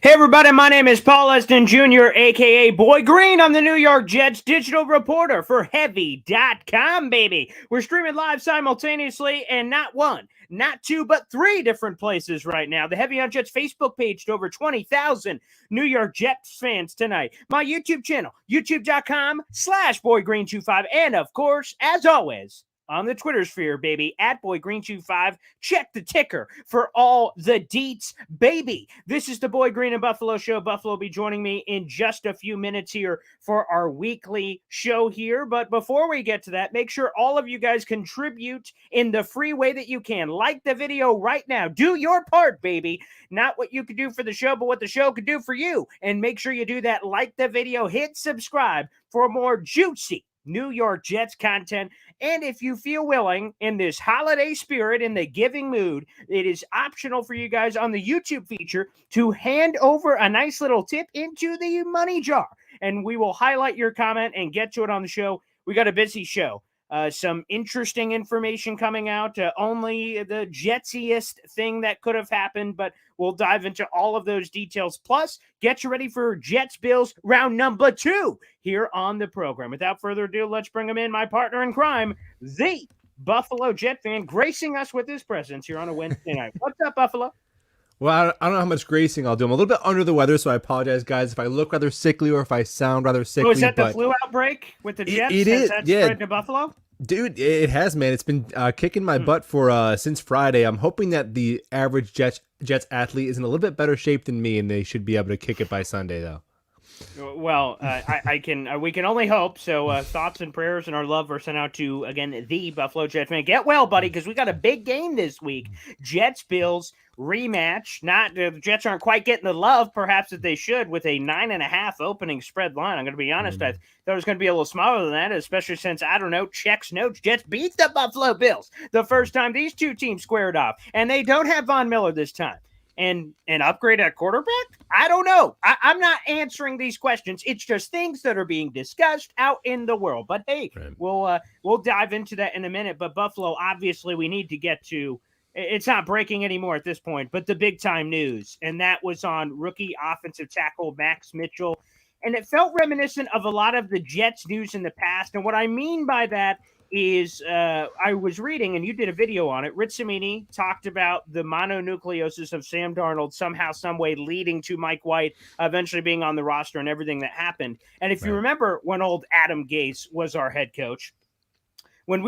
Hey everybody, my name is Paul Eston Jr., aka Boy Green. I'm the New York Jets digital reporter for Heavy.com, baby. We're streaming live simultaneously and not one, not two, but three different places right now. The Heavy on Jets Facebook page to over 20,000 New York Jets fans tonight. My YouTube channel, youtube.com/BoyGreen25. And of course, as always, on the Twitter sphere, baby, at BoyGreen25. Check the ticker for all the deets, baby. This is the Boy Green and Buffalo show. Buffalo will be joining me in just a few minutes here for our weekly show here. But before we get to that, make sure all of you guys contribute in the free way that you can. Like the video right now. Do your part, baby. Not what you could do for the show, but what the show could do for you. And make sure you do that. Like the video. Hit subscribe for more juicy New York Jets content. And if you feel willing in this holiday spirit, in the giving mood, it is optional for you guys on the YouTube feature to hand over a nice little tip into the money jar. And we will highlight your comment and get to it on the show. We got a busy show. Some interesting information coming out. Only the Jetsiest thing that could have happened, but we'll dive into all of those details. Plus, get you ready for Jets Bills round number 2 here on the program. Without further ado, let's bring him in, my partner in crime, the Buffalo Jet fan, gracing us with his presence here on a Wednesday night. What's up, Buffalo? Well, I don't know how much gracing I'll do. I'm a little bit under the weather, so I apologize, guys, if I look rather sickly or if I sound rather sickly. Oh, is that the flu outbreak with the Jets? It is, that yeah. Spread to Buffalo? Dude, it has, man. It's been kicking my butt for since Friday. I'm hoping that the average Jets athlete is in a little bit better shape than me, and they should be able to kick it by Sunday, though. Well, we can only hope. So thoughts and prayers and our love are sent out to, again, the Buffalo Jets fan. Get well, buddy, because we got a big game this week. Jets Bills rematch. The Jets aren't quite getting the love, perhaps, that they should, with a 9.5 opening spread line. I'm going to be honest. I thought it was going to be a little smaller than that, especially since, I don't know, checks notes. Jets beat the Buffalo Bills the first time these two teams squared off, and they don't have Von Miller this time. And an upgrade at quarterback? I don't know. I'm not answering these questions. It's just things that are being discussed out in the world. But hey, right. We'll dive into that in a minute. But Buffalo, obviously, we need to get to. It's not breaking anymore at this point, but the big time news, and that was on rookie offensive tackle Max Mitchell, and it felt reminiscent of a lot of the Jets news in the past. And what I mean by that is I was reading, and you did a video on it. Rich Cimini talked about the mononucleosis of Sam Darnold somehow, some way leading to Mike White eventually being on the roster and everything that happened. And if you remember when old Adam Gase was our head coach, when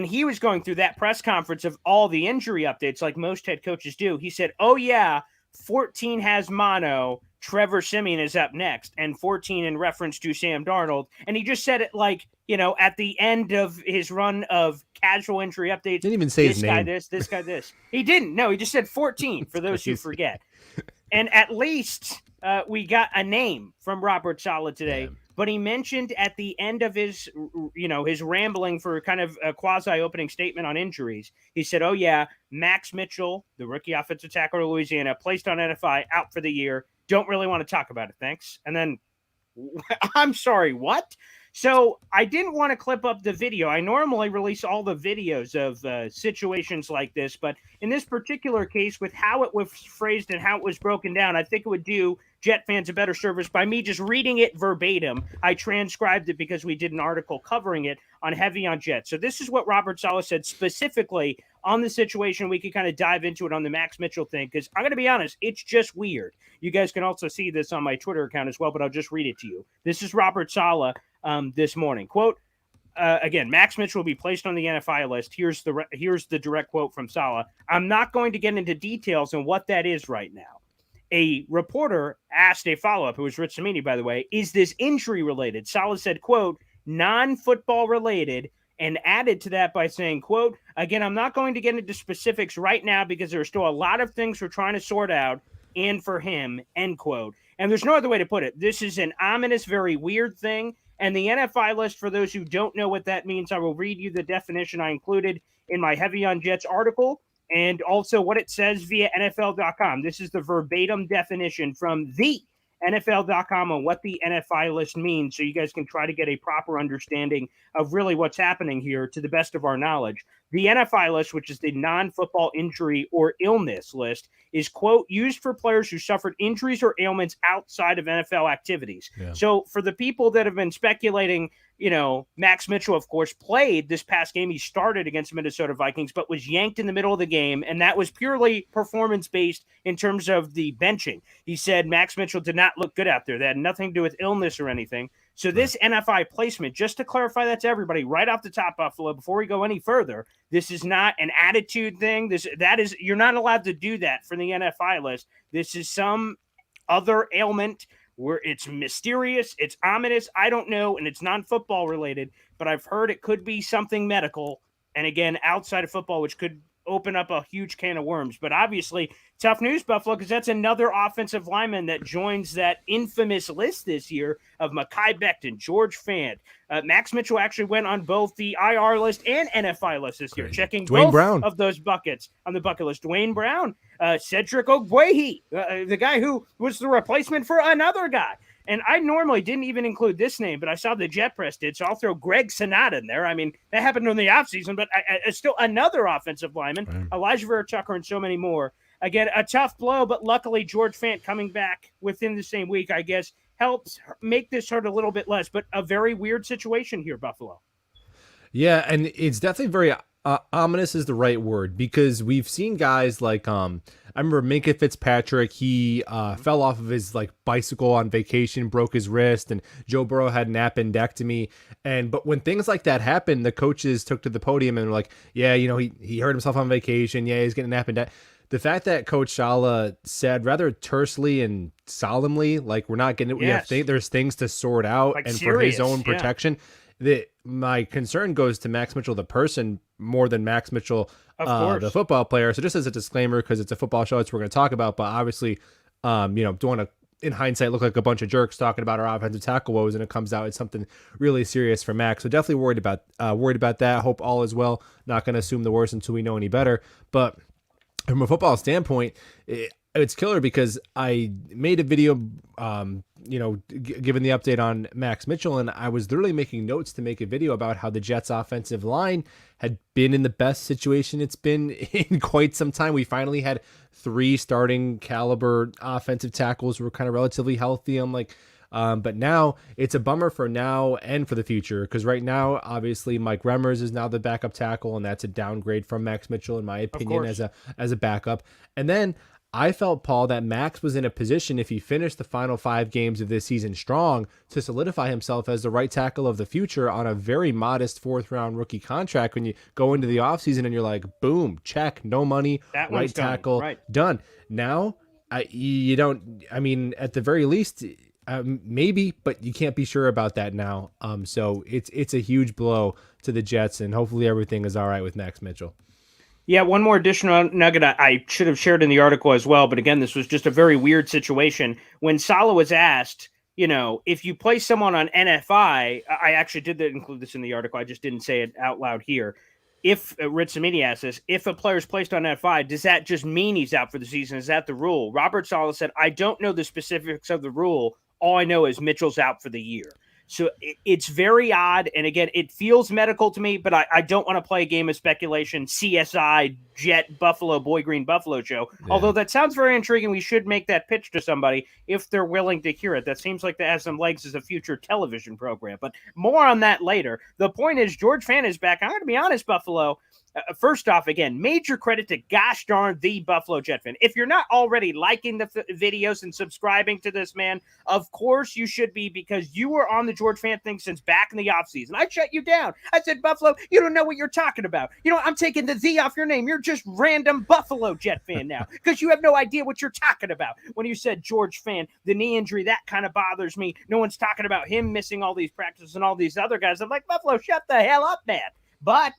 he was going through that press conference of all the injury updates, like most head coaches do, he said, oh yeah, 14 has mono, Trevor Siemian is up next, and 14 in reference to Sam Darnold. And he just said it like, at the end of his run of casual injury updates. Didn't even say his name. This guy this. He didn't. No, he just said 14 for those who forget. And at least we got a name from Robert Saleh today. Yeah. But he mentioned at the end of his rambling for kind of a quasi-opening statement on injuries, he said, oh yeah, Max Mitchell, the rookie offensive tackle of Louisiana, placed on NFI, out for the year. Don't really want to talk about it, thanks. And then, I'm sorry, what? So I didn't want to clip up the video. I normally release all the videos of situations like this, but in this particular case, with how it was phrased and how it was broken down, I think it would do Jet fans a better service by me just reading it verbatim. I transcribed it because we did an article covering it on Heavy on Jets. So this is what Robert Saleh said specifically on the situation. We could kind of dive into it on the Max Mitchell thing, because I'm going to be honest, it's just weird. You guys can also see this on my Twitter account as well, but I'll just read it to you. This is Robert Saleh this morning. Quote, again, Max Mitchell will be placed on the NFI list. Here's the direct quote from Saleh. I'm not going to get into details on what that is right now. A reporter asked a follow-up, who was Rich Cimini, by the way, is this injury related? Saleh said, quote, non-football related, and added to that by saying, quote, again, I'm not going to get into specifics right now because there's still a lot of things we're trying to sort out, and for him, end quote. And there's no other way to put it. This is an ominous, very weird thing. And the NFI list, for those who don't know what that means, I will read you the definition I included in my Heavy on Jets article, and also what it says via NFL.com. This is the verbatim definition from the NFL.com on what the NFI list means, so you guys can try to get a proper understanding of really what's happening here to the best of our knowledge. The NFI list, which is the non-football injury or illness list, is, quote, used for players who suffered injuries or ailments outside of NFL activities. Yeah. So for the people that have been speculating, Max Mitchell, of course, played this past game. He started against the Minnesota Vikings, but was yanked in the middle of the game, and that was purely performance-based in terms of the benching. He said Max Mitchell did not look good out there. That had nothing to do with illness or anything. So this NFI placement, just to clarify that to everybody right off the top, Buffalo, before we go any further, this is not an attitude thing. You're not allowed to do that for the NFI list. This is some other ailment where it's mysterious, it's ominous, I don't know, and it's non-football related, but I've heard it could be something medical, and again, outside of football, which could open up a huge can of worms. But obviously, tough news, Buffalo, because that's another offensive lineman that joins that infamous list this year of Mekhi Becton, George Fant. Max Mitchell actually went on both the IR list and NFI list this year, checking Dwayne both Brown. of those buckets on the bucket list. Dwayne Brown, Cedric Ogbuehi, the guy who was the replacement for another guy. And I normally didn't even include this name, but I saw the Jet Press did, so I'll throw Greg Sonata in there. I mean, that happened in the offseason, but still another offensive lineman, Elijah Vera-Tucker, and so many more. Again, a tough blow, but luckily George Fant coming back within the same week, I guess, helps make this hurt a little bit less, but a very weird situation here, Buffalo. Yeah, and it's definitely very ominous is the right word, because we've seen guys like I remember Minka Fitzpatrick. He fell off of his bicycle on vacation, broke his wrist, and Joe Burrow had an appendectomy. But when things like that happen, the coaches took to the podium and were like, "Yeah, he hurt himself on vacation. Yeah, he's getting an appendectomy." The fact that Coach Shala said rather tersely and solemnly, we're not getting it. Yes. There's things to sort out, and serious, for his own protection. My concern goes to Max Mitchell, the person, more than Max Mitchell, the football player. So just as a disclaimer, because it's a football show, it's what we're going to talk about. But obviously, don't want to, in hindsight, look like a bunch of jerks talking about our offensive tackle woes, and it comes out it's something really serious for Max. So definitely worried about that. Hope all is well. Not going to assume the worst until we know any better. But from a football standpoint, it's killer, because I made a video, given the update on Max Mitchell, and I was literally making notes to make a video about how the Jets' offensive line had been in the best situation it's been in quite some time. We finally had 3 starting caliber offensive tackles who were kind of relatively healthy. I'm like, but now it's a bummer for now and for the future, because right now, obviously, Mike Remmers is now the backup tackle, and that's a downgrade from Max Mitchell, in my opinion, as a backup. And then I felt, Paul, that Max was in a position, if he finished the final 5 games of this season strong, to solidify himself as the right tackle of the future on a very modest 4th-round rookie contract. When you go into the offseason and you're like, boom, check, no money, right tackle, done. Now, you don't, at the very least, maybe, but you can't be sure about that now. So it's a huge blow to the Jets, and hopefully everything is all right with Max Mitchell. Yeah, one more additional nugget I should have shared in the article as well, but again, this was just a very weird situation. When Saleh was asked, if you place someone on NFI, I actually did include this in the article, I just didn't say it out loud here. If Rich Samini asked this, if a player is placed on NFI, does that just mean he's out for the season? Is that the rule? Robert Saleh said, I don't know the specifics of the rule. All I know is Mitchell's out for the year. So it's very odd. And again, it feels medical to me, but I don't want to play a game of speculation, CSI, Jet, Buffalo, Boy Green Buffalo show. Yeah. Although that sounds very intriguing. We should make that pitch to somebody if they're willing to hear it. That seems like that has some legs as a future television program, but more on that later. The point is, George Fant is back. I'm going to be honest, Buffalo. First off, again, major credit to gosh darn the Buffalo Jet fan. If you're not already liking the videos and subscribing to this, man, of course you should be, because you were on the George Fant thing since back in the offseason. I shut you down. I said, Buffalo, you don't know what you're talking about. I'm taking the Z off your name. You're just random Buffalo Jet fan now, because you have no idea what you're talking about. When you said George Fant, the knee injury, that kind of bothers me. No one's talking about him missing all these practices and all these other guys. I'm like, Buffalo, shut the hell up, man. But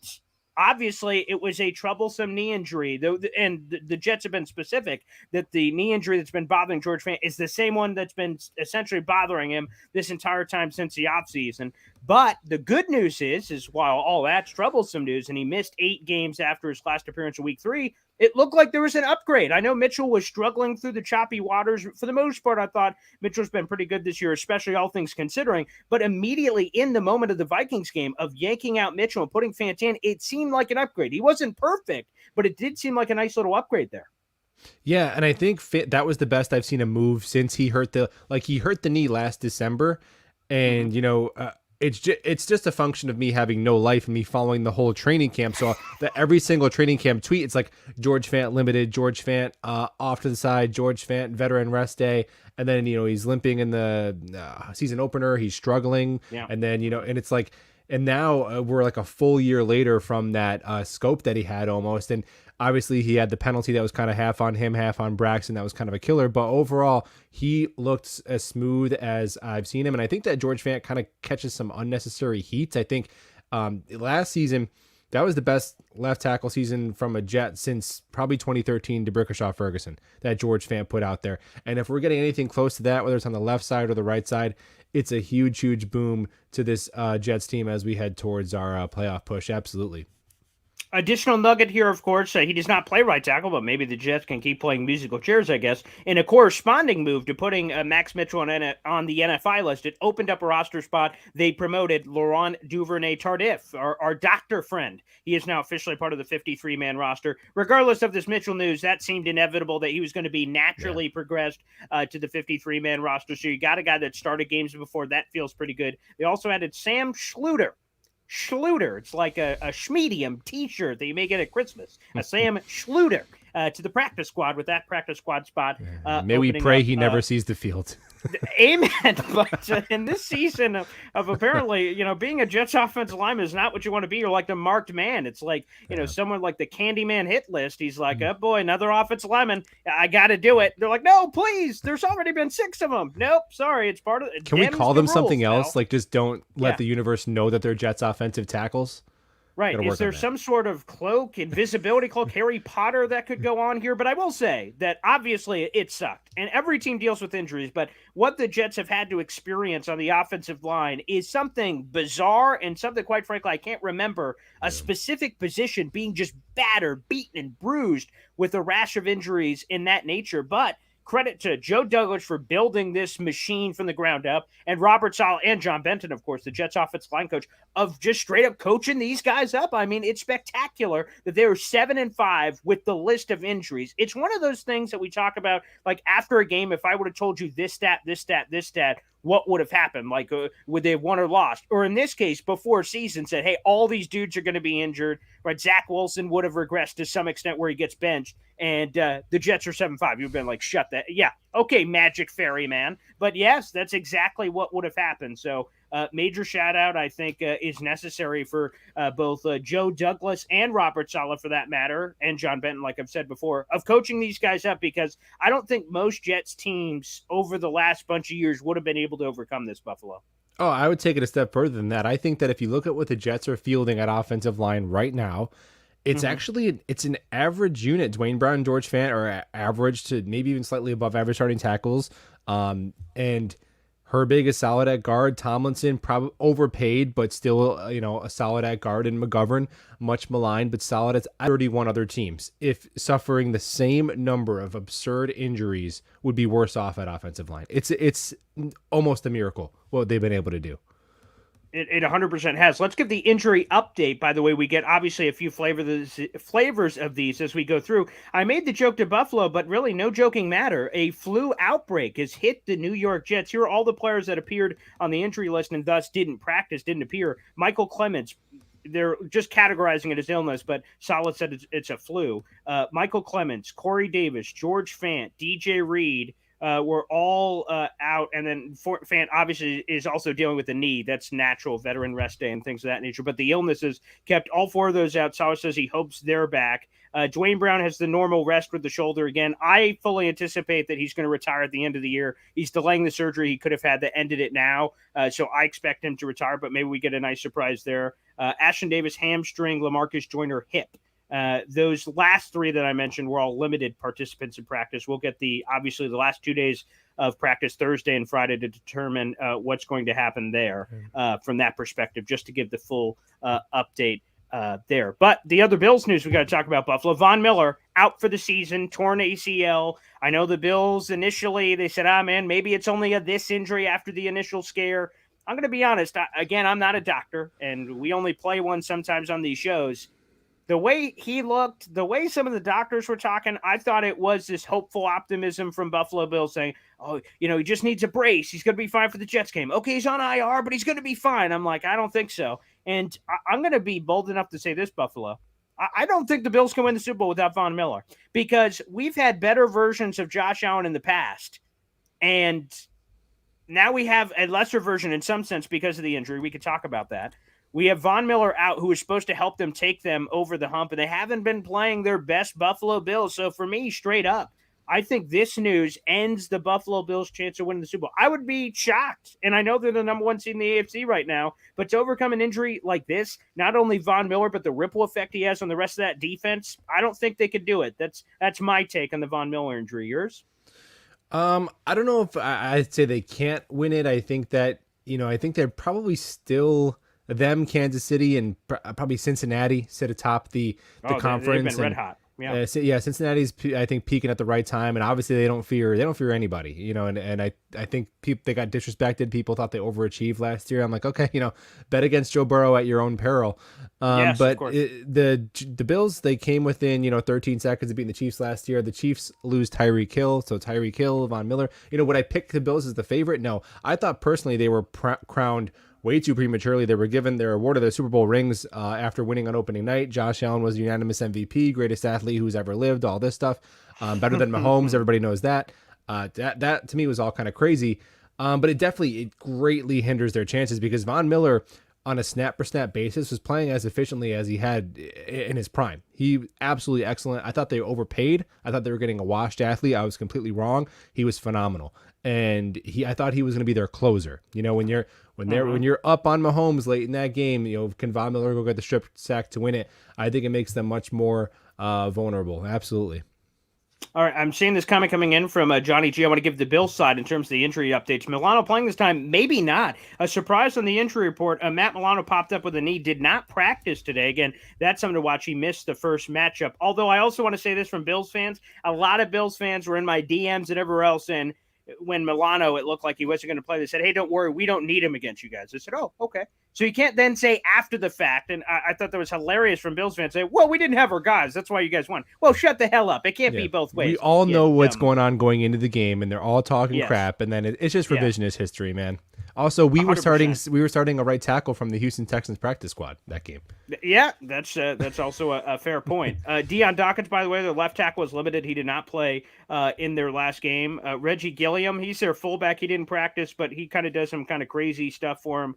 obviously, it was a troublesome knee injury, and the Jets have been specific that the knee injury that's been bothering George Fant is the same one that's been essentially bothering him this entire time since the offseason. But the good news is while all that's troublesome news, and he missed 8 games after his last appearance in week 3, it looked like there was an upgrade. I know Mitchell was struggling through the choppy waters. For the most part, I thought Mitchell's been pretty good this year, especially all things considering. But immediately in the moment of the Vikings game of yanking out Mitchell and putting Fant in, it seemed like an upgrade. He wasn't perfect, but it did seem like a nice little upgrade there. Yeah, and I think that was the best I've seen him move since he hurt the knee last December, and it's just a function of me having no life and me following the whole training camp. So that every single training camp tweet, it's like George Fant limited, George Fant off to the side, George Fant veteran rest day, and then he's limping in the season opener, he's struggling, and then and it's like. And now we're like a full year later from that scope that he had almost. And obviously he had the penalty that was kind of half on him, half on Braxton. That was kind of a killer. But overall, he looked as smooth as I've seen him. And I think that George Fant kind of catches some unnecessary heat. I think last season, that was the best left tackle season from a Jet since probably 2013 DeBrickashaw Ferguson that George Fant put out there. And if we're getting anything close to that, whether it's on the left side or the right side, it's a huge, huge boom to this Jets team as we head towards our playoff push. Absolutely. Additional nugget here, of course, he does not play right tackle, but maybe the Jets can keep playing musical chairs, I guess. In a corresponding move to putting Max Mitchell on the NFI list, it opened up a roster spot. They promoted Laurent Duvernay-Tardif, our doctor friend. He is now officially part of the 53-man roster. Regardless of this Mitchell news, that seemed inevitable that he was going to be naturally progressed to the 53-man roster. So you got a guy that started games before. That feels pretty good. They also added Sam Schluter. It's like a Schmedium t-shirt that you may get at Christmas. A Sam Schluter to the practice squad with that practice squad spot. May we pray he never sees the field. Amen. But in this season of apparently, being a Jets offensive lineman is not what you want to be. You're like the marked man. It's like, someone like the Candyman hit list. He's like, oh boy, another offensive lineman. I got to do it. They're like, no, please. There's already been 6 of them. Nope. Sorry. It's part of it. Can we call them something else? Now. Like, just don't let the universe know that they're Jets offensive tackles. Right. Is there some sort of cloak, invisibility cloak, Harry Potter that could go on here? But I will say that obviously it sucked. And every team deals with injuries. But what the Jets have had to experience on the offensive line is something bizarre and something, quite frankly, I can't remember a specific position being just battered, beaten, and bruised with a rash of injuries in that nature. But credit to Joe Douglas for building this machine from the ground up, and Robert Saleh and John Benton, of course, the Jets offensive line coach, of just straight up coaching these guys up. I mean, it's spectacular that they were 7-5 with the list of injuries. It's one of those things that we talk about, like after a game, if I would have told you this stat, what would have happened? Like, would they have won or lost? Or in this case, before season said, hey, all these dudes are going to be injured, right? Zach Wilson would have regressed to some extent where he gets benched, and the Jets are 7-5. You've been like, shut that. Yeah, okay, Magic Fairy Man. But yes, that's exactly what would have happened. So major shout out, I think, is necessary for both Joe Douglas and Robert Saleh, for that matter, and John Benton, like I've said before, of coaching these guys up, because I don't think most Jets teams over the last bunch of years would have been able to overcome this, Buffalo. Oh, I would take it a step further than that. I think that if you look at what the Jets are fielding at offensive line right now, it's actually it's an average unit. Dwayne Brown and George Fant are average to maybe even slightly above average starting tackles. And Herbig is solid at guard. Tomlinson probably overpaid, but still, a solid at guard. And McGovern, much maligned, but solid at 31 other teams. If suffering the same number of absurd injuries, would be worse off at offensive line. It's almost a miracle what they've been able to do. It 100% has. Let's give the injury update. By the way, we get obviously a few flavors of these as we go through. I made the joke to Buffalo, but really no joking matter. A flu outbreak has hit the New York Jets. Here are all the players that appeared on the injury list and thus didn't practice, didn't appear. Michael Clements, they're just categorizing it as illness, but Saleh said it's a flu. Michael Clements, Corey Davis, George Fant, DJ Reed, were all out, and then Fant obviously is also dealing with the knee. That's natural, veteran rest day and things of that nature. But the illnesses kept all 4 of those out. Saleh says he hopes they're back. Dwayne Brown has the normal rest with the shoulder again. I fully anticipate that he's going to retire at the end of the year. He's delaying the surgery he could have had that ended it now. So I expect him to retire, but maybe we get a nice surprise there. Ashton Davis, hamstring, LaMarcus Joyner, hip. Those last 3 that I mentioned were all limited participants in practice. We'll get obviously the last 2 days of practice Thursday and Friday to determine what's going to happen there from that perspective, just to give the full update there. But the other Bills news we got to talk about, Buffalo. Von Miller out for the season, torn ACL. I know the Bills initially, they said, man, maybe it's only this injury after the initial scare. I'm going to be honest. Again, I'm not a doctor, and we only play one sometimes on these shows. The way he looked, the way some of the doctors were talking, I thought it was this hopeful optimism from Buffalo Bills saying, oh, he just needs a brace. He's going to be fine for the Jets game. Okay, he's on IR, but he's going to be fine. I'm like, I don't think so. And I'm going to be bold enough to say this, Buffalo. I don't think the Bills can win the Super Bowl without Von Miller, because we've had better versions of Josh Allen in the past. And now we have a lesser version in some sense because of the injury. We could talk about that. We have Von Miller out, who is supposed to help them take them over the hump, and they haven't been playing their best Buffalo Bills. So for me, straight up, I think this news ends the Buffalo Bills' chance of winning the Super Bowl. I would be shocked, and I know they're the number one seed in the AFC right now, but to overcome an injury like this, not only Von Miller, but the ripple effect he has on the rest of that defense, I don't think they could do it. That's my take on the Von Miller injury. Yours? I don't know if I'd say they can't win it. I think that, I think they're probably still them, Kansas City, and probably Cincinnati sit atop the conference. They've been red hot. Yeah. Cincinnati's, I think, peaking at the right time, and obviously they don't fear anybody, and I think they got disrespected. People thought they overachieved last year. I'm like, okay, bet against Joe Burrow at your own peril. Yes, but of course. The Bills, they came within 13 seconds of beating the Chiefs last year. The Chiefs lose Tyreek Hill, so Tyreek Hill, Von Miller. Would I pick the Bills as the favorite? No, I thought personally they were crowned way too prematurely. They were given their award of their Super Bowl rings after winning on opening night. Josh Allen was the unanimous MVP, greatest athlete who's ever lived, all this stuff. Better than Mahomes, everybody knows that. That to me was all kind of crazy. But it greatly hinders their chances, because Von Miller, on a snap-per-snap basis, was playing as efficiently as he had in his prime. He absolutely excellent. I thought they overpaid. I thought they were getting a washed athlete. I was completely wrong. He was phenomenal. And I thought he was going to be their closer. When you're up on Mahomes late in that game, can Von Miller go get the strip sack to win it? I think it makes them much more vulnerable. Absolutely. All right, I'm seeing this comment coming in from Johnny G. I want to give the Bills side in terms of the injury updates. Milano playing this time, maybe not. A surprise on the injury report. Matt Milano popped up with a knee, did not practice today. Again, that's something to watch. He missed the first matchup. Although I also want to say this from Bills fans. A lot of Bills fans were in my DMs and everywhere else, and when Milano, it looked like he wasn't going to play, they said, hey, don't worry, we don't need him against you guys. I said, oh, okay. So you can't then say after the fact, and I thought that was hilarious from Bills fans, say, well, we didn't have our guys. That's why you guys won. Well, shut the hell up. It can't be both ways. We all know what's going on going into the game, and they're all talking crap, and then it's just revisionist history, man. Also, we were starting a right tackle from the Houston Texans practice squad that game. Yeah, that's also a fair point. Deion Dawkins, by the way, the left tackle was limited. He did not play in their last game. Reggie Gilliam, he's their fullback. He didn't practice, but he kind of does some kind of crazy stuff for him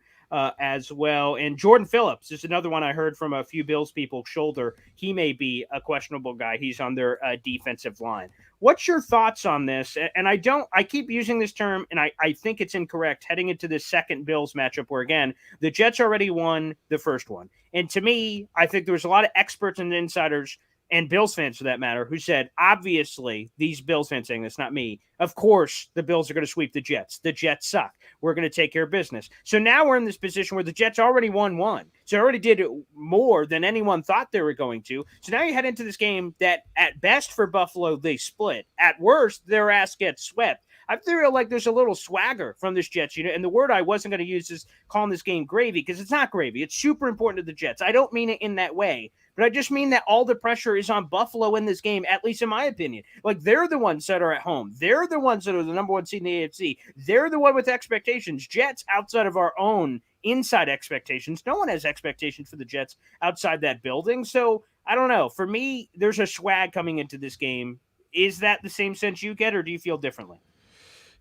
as well. And Jordan Phillips is another one I heard from a few Bills people. Shoulder, he may be a questionable guy. He's on their defensive line. What's your thoughts on this? And I keep using this term, and I think it's incorrect, heading into this second Bills matchup where, again, the Jets already won the first one. And to me, I think there was a lot of experts and insiders and Bills fans, for that matter, who said, obviously, these Bills fans saying this, not me, of course the Bills are going to sweep the Jets. The Jets suck. We're going to take care of business. So now we're in this position where the Jets already won one. So already did more than anyone thought they were going to. So now you head into this game that, at best for Buffalo, they split. At worst, their ass gets swept. I feel like there's a little swagger from this Jets unit. And the word I wasn't going to use is calling this game gravy, because it's not gravy. It's super important to the Jets. I don't mean it in that way. But I just mean that all the pressure is on Buffalo in this game, at least in my opinion. Like, they're the ones that are at home. They're the ones that are the number one seed in the AFC. They're the one with expectations. Jets, outside of our own inside expectations, no one has expectations for the Jets outside that building. So, I don't know. For me, there's a swag coming into this game. Is that the same sense you get, or do you feel differently?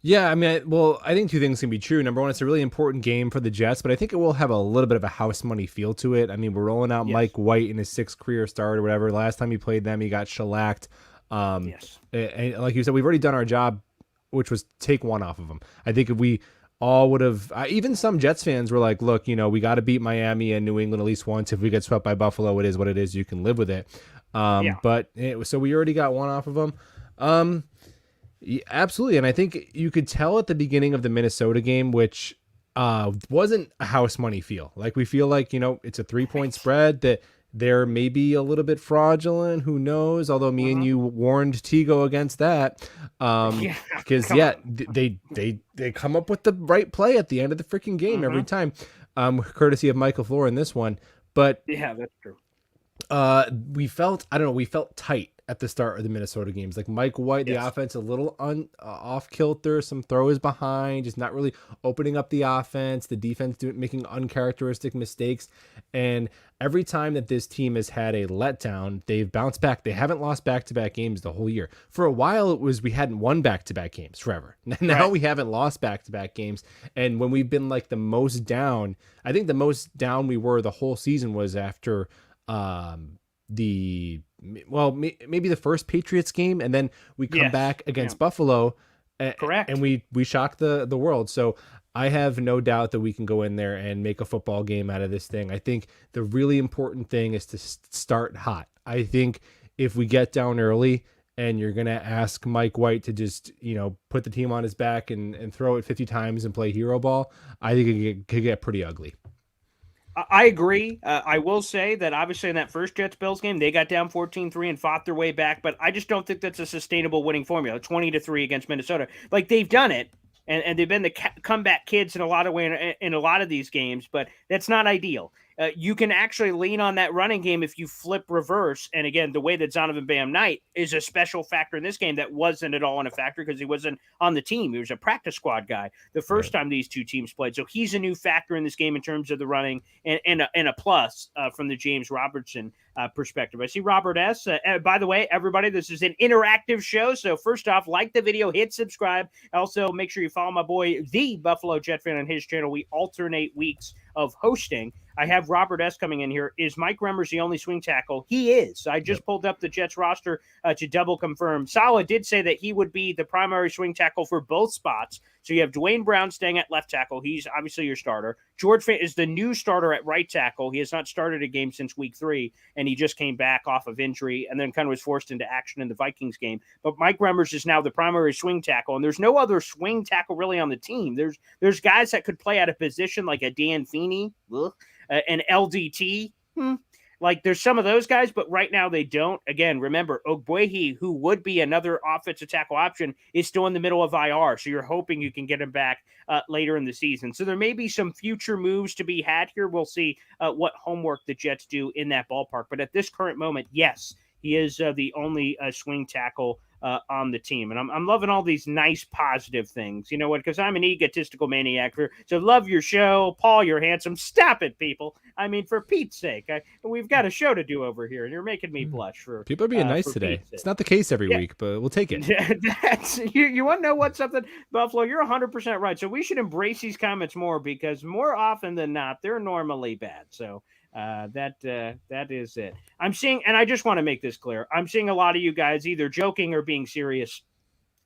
Yeah, I mean, I think two things can be true. Number one, it's a really important game for the Jets, but I think it will have a little bit of a house money feel to it. I mean, we're rolling out Mike White in his sixth career start or whatever. Last time he played them, he got shellacked. And like you said, we've already done our job, which was take one off of them. I think if we all would have, even some Jets fans were like, look, we got to beat Miami and New England at least once. If we get swept by Buffalo, it is what it is. You can live with it. So we already got one off of them. Yeah, absolutely. And I think you could tell at the beginning of the Minnesota game, which wasn't a house money feel. Like we feel like, it's a 3 point Right. spread that they're maybe a little bit fraudulent. Who knows? Although me and Mhm. you warned Tigo against that. Yeah, Because come yeah, on. they come up with the right play at the end of the freaking game every Hmm. time. Courtesy of Michael Floor in this one. But Yeah, that's true. we felt, I don't know, we felt tight at the start of the Minnesota games. Like Mike White, the Yes. offense a little off kilter, some throws behind, just not really opening up the offense. The defense making uncharacteristic mistakes, and every time that this team has had a letdown, they've bounced back. They haven't lost back to back games the whole year. For a while, it was we hadn't won back to back games forever. Now Right. we haven't lost back to back games, and when we've been like the most down, I think the most down we were the whole season was after the well maybe the first Patriots game, and then we come Yes. back Yeah. against Buffalo, and Correct. we shock the world. So I have no doubt that we can go in there and make a football game out of this thing. I think the really important thing is to start hot. I think if we get down early and you're going to ask Mike White to just, put the team on his back and throw it 50 times and play hero ball, I think could get pretty ugly. I agree. I will say that obviously in that first Jets Bills game, they got down 14-3 and fought their way back, but I just don't think that's a sustainable winning formula. 20-3 against Minnesota. Like they've done it, and they've been the comeback kids in a lot of way in a lot of these games, but that's not ideal. You can actually lean on that running game if you flip reverse. And again, the way that Zonovan Bam Knight is a special factor in this game that wasn't at all in a factor because he wasn't on the team. He was a practice squad guy the first Right. time these two teams played. So he's a new factor in this game in terms of the running and a plus from the James Robertson perspective. I see Robert S. By the way, everybody, this is an interactive show. So first off, like the video, hit subscribe. Also, make sure you follow my boy, the Buffalo Jet fan, on his channel. We alternate weeks of hosting. I have Robert S. coming in here. Is Mike Remmers the only swing tackle? He is. I Yep. just pulled up the Jets roster to double confirm. Saleh did say that he would be the primary swing tackle for both spots. So you have Dwayne Brown staying at left tackle. He's obviously your starter. George Fant is the new starter at right tackle. He has not started a game since week 3, and he just came back off of injury and then kind of was forced into action in the Vikings game. But Mike Remmers is now the primary swing tackle, and there's no other swing tackle really on the team. There's guys that could play at a position like a Dan Feeney, an LDT. Like there's some of those guys, but right now they don't. Again, remember Ogbuehi, who would be another offensive tackle option, is still in the middle of IR. So you're hoping you can get him back later in the season. So there may be some future moves to be had here. We'll see what homework the Jets do in that ballpark. But at this current moment, yes, he is the only swing tackle on the team. And I'm loving all these nice positive things. You know what? Because I'm an egotistical maniac. So love your show. Paul, you're handsome. Stop it, people. I mean, for Pete's sake, we've got a show to do over here, and you're making me blush People are being nice for today. Pete's sake. It's not the case every Yeah. week, but we'll take it. That's you want to know what something, Buffalo? You're 100% right. So we should embrace these comments more because more often than not, they're normally bad. So that is it. I'm seeing, and I just want to make this clear. I'm seeing a lot of you guys either joking or being serious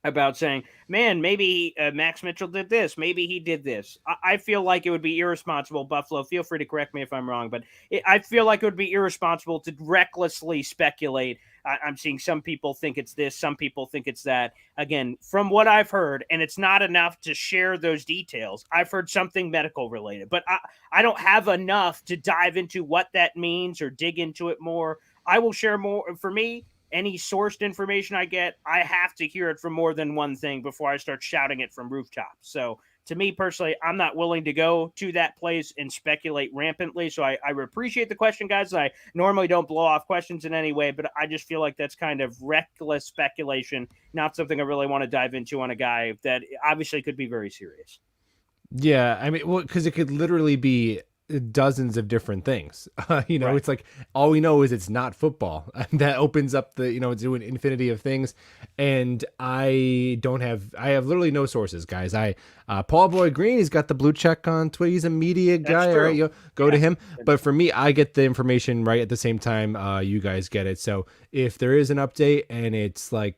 about saying, man, maybe Max Mitchell did this. Maybe he did this. I feel like it would be irresponsible, Buffalo. Feel free to correct me if I'm wrong, but I feel like it would be irresponsible to recklessly speculate. I'm seeing some people think it's this, some people think it's that. Again, from what I've heard, and it's not enough to share those details, I've heard something medical related, but I don't have enough to dive into what that means or dig into it more. I will share more. For me, any sourced information I get, I have to hear it from more than one thing before I start shouting it from rooftops. So to me personally, I'm not willing to go to that place and speculate rampantly. So I appreciate the question, guys. I normally don't blow off questions in any way, but I just feel like that's kind of reckless speculation, not something I really want to dive into on a guy that obviously could be very serious. Yeah, I mean, well, because it could literally be dozens of different things. Right. It's like all we know is it's not football. That opens up the, to an infinity of things. And I have literally no sources, guys. Paul Boy Green, he's got the blue check on Twitter. He's a media That's guy. All right, true. you go to Yeah. him. But for me, I get the information right at the same time you guys get it. So if there is an update and it's like,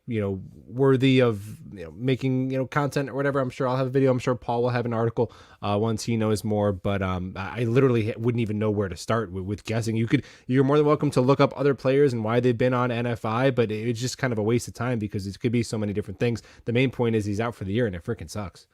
worthy of making, content or whatever, I'm sure I'll have a video. I'm sure Paul will have an article once he knows more. But I literally wouldn't even know where to start with guessing. You're more than welcome to look up other players and why they've been on NFI, but it's just kind of a waste of time because it could be so many different things. The main point is he's out for the year, and it freaking sucks.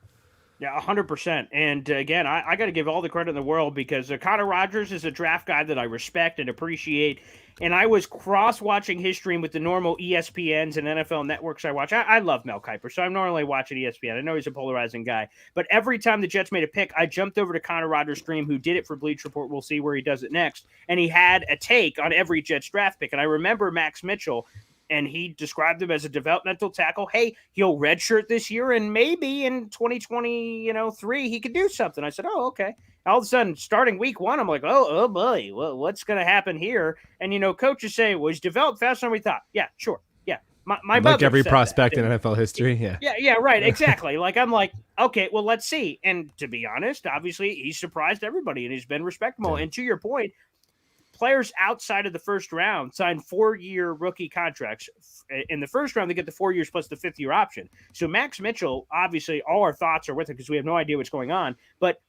Yeah, 100%. And again, I got to give all the credit in the world because Connor Rogers is a draft guy that I respect and appreciate. And I was cross-watching his stream with the normal ESPNs and NFL networks I watch. I love Mel Kiper, so I'm normally watching ESPN. I know he's a polarizing guy. But every time the Jets made a pick, I jumped over to Connor Rogers' stream, who did it for Bleach Report. We'll see where he does it next. And he had a take on every Jets draft pick. And I remember Max Mitchell, and he described him as a developmental tackle. Hey, he'll redshirt this year, and maybe in 2023 he could do something. I said, oh, okay. All of a sudden, starting week 1, I'm like, oh boy, what's going to happen here? And coaches say, well, he's developed faster than we thought. Yeah, sure. Yeah, my like mother every said prospect that. in NFL history. Yeah, right, exactly. I'm like, okay, well, let's see. And to be honest, obviously, he's surprised everybody, and he's been respectable. Yeah. And to your point, players outside of the first round sign 4-year rookie contracts. In the first round, they get the 4 years plus the 5th-year option. So Max Mitchell, obviously, all our thoughts are with him because we have no idea what's going on. But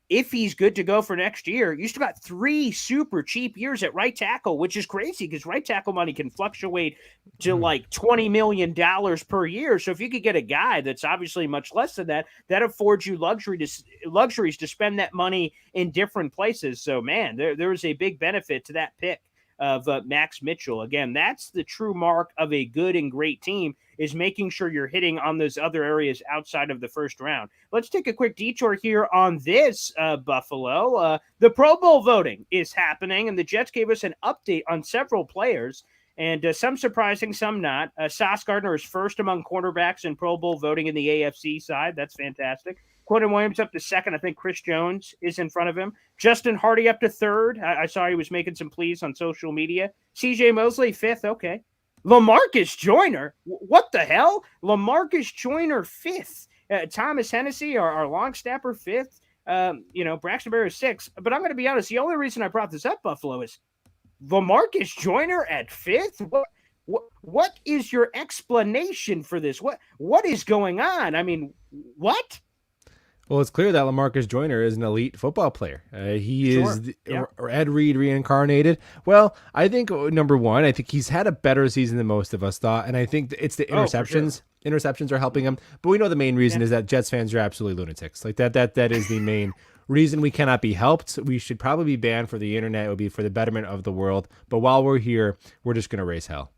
if he's good to go for next year, you still got 3 super cheap years at right tackle, which is crazy because right tackle money can fluctuate to like $20 million per year. So if you could get a guy that's obviously much less than that, that affords you luxuries to spend that money in different places. So, man, there is a big benefit to that pick of Max Mitchell. Again, that's the true mark of a good and great team, is making sure you're hitting on those other areas outside of the first round. Let's take a quick detour here on this, Buffalo. The Pro Bowl voting is happening, and the Jets gave us an update on several players, and some surprising, some not. Sauce Gardner is first among cornerbacks in Pro Bowl voting in the AFC side. That's fantastic. Quentin Williams up to second. I think Chris Jones is in front of him. Justin Hardy up to third. I saw he was making some pleas on social media. CJ Mosley, fifth. Okay. LaMarcus Joyner. What the hell? LaMarcus Joyner, fifth. Thomas Hennessy, our long snapper, fifth. Braxton Berrios, sixth. But I'm going to be honest. The only reason I brought this up, Buffalo, is LaMarcus Joyner at fifth. What is your explanation for this? What is going on? I mean, what? Well, it's clear that LaMarcus Joyner is an elite football player. He is Ed Reed reincarnated. Well, I think, number one, I think he's had a better season than most of us thought, and I think it's the interceptions. Interceptions are helping him, but we know the main reason is that Jets fans are absolutely lunatics. Like that is the main reason we cannot be helped. We should probably be banned for the internet. It would be for the betterment of the world. But while we're here, we're just going to raise hell.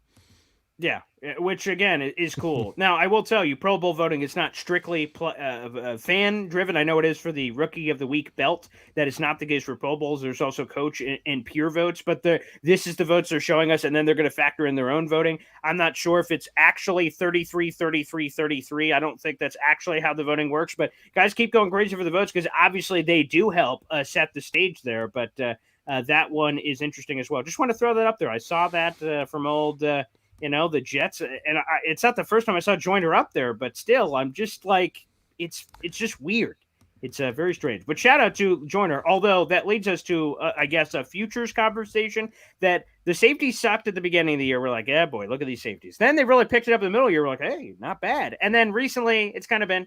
Yeah, which again is cool. Now, I will tell you, Pro Bowl voting is not strictly fan driven. I know it is for the Rookie of the Week belt. That is not the case for Pro Bowls. There's also coach and peer votes, but this is the votes they're showing us, and then they're going to factor in their own voting. I'm not sure if it's actually 33, 33, 33. I don't think that's actually how the voting works, but guys, keep going crazy for the votes because obviously they do help set the stage there. But that one is interesting as well. Just want to throw that up there. I saw that from old. The Jets, and it's not the first time I saw Joyner up there, but still, I'm just like, it's just weird. It's very strange. But shout out to Joyner, although that leads us to, I guess, a futures conversation that the safeties sucked at the beginning of the year. We're like, yeah, boy, look at these safeties. Then they really picked it up in the middle of the year. We're like, hey, not bad. And then recently, it's kind of been,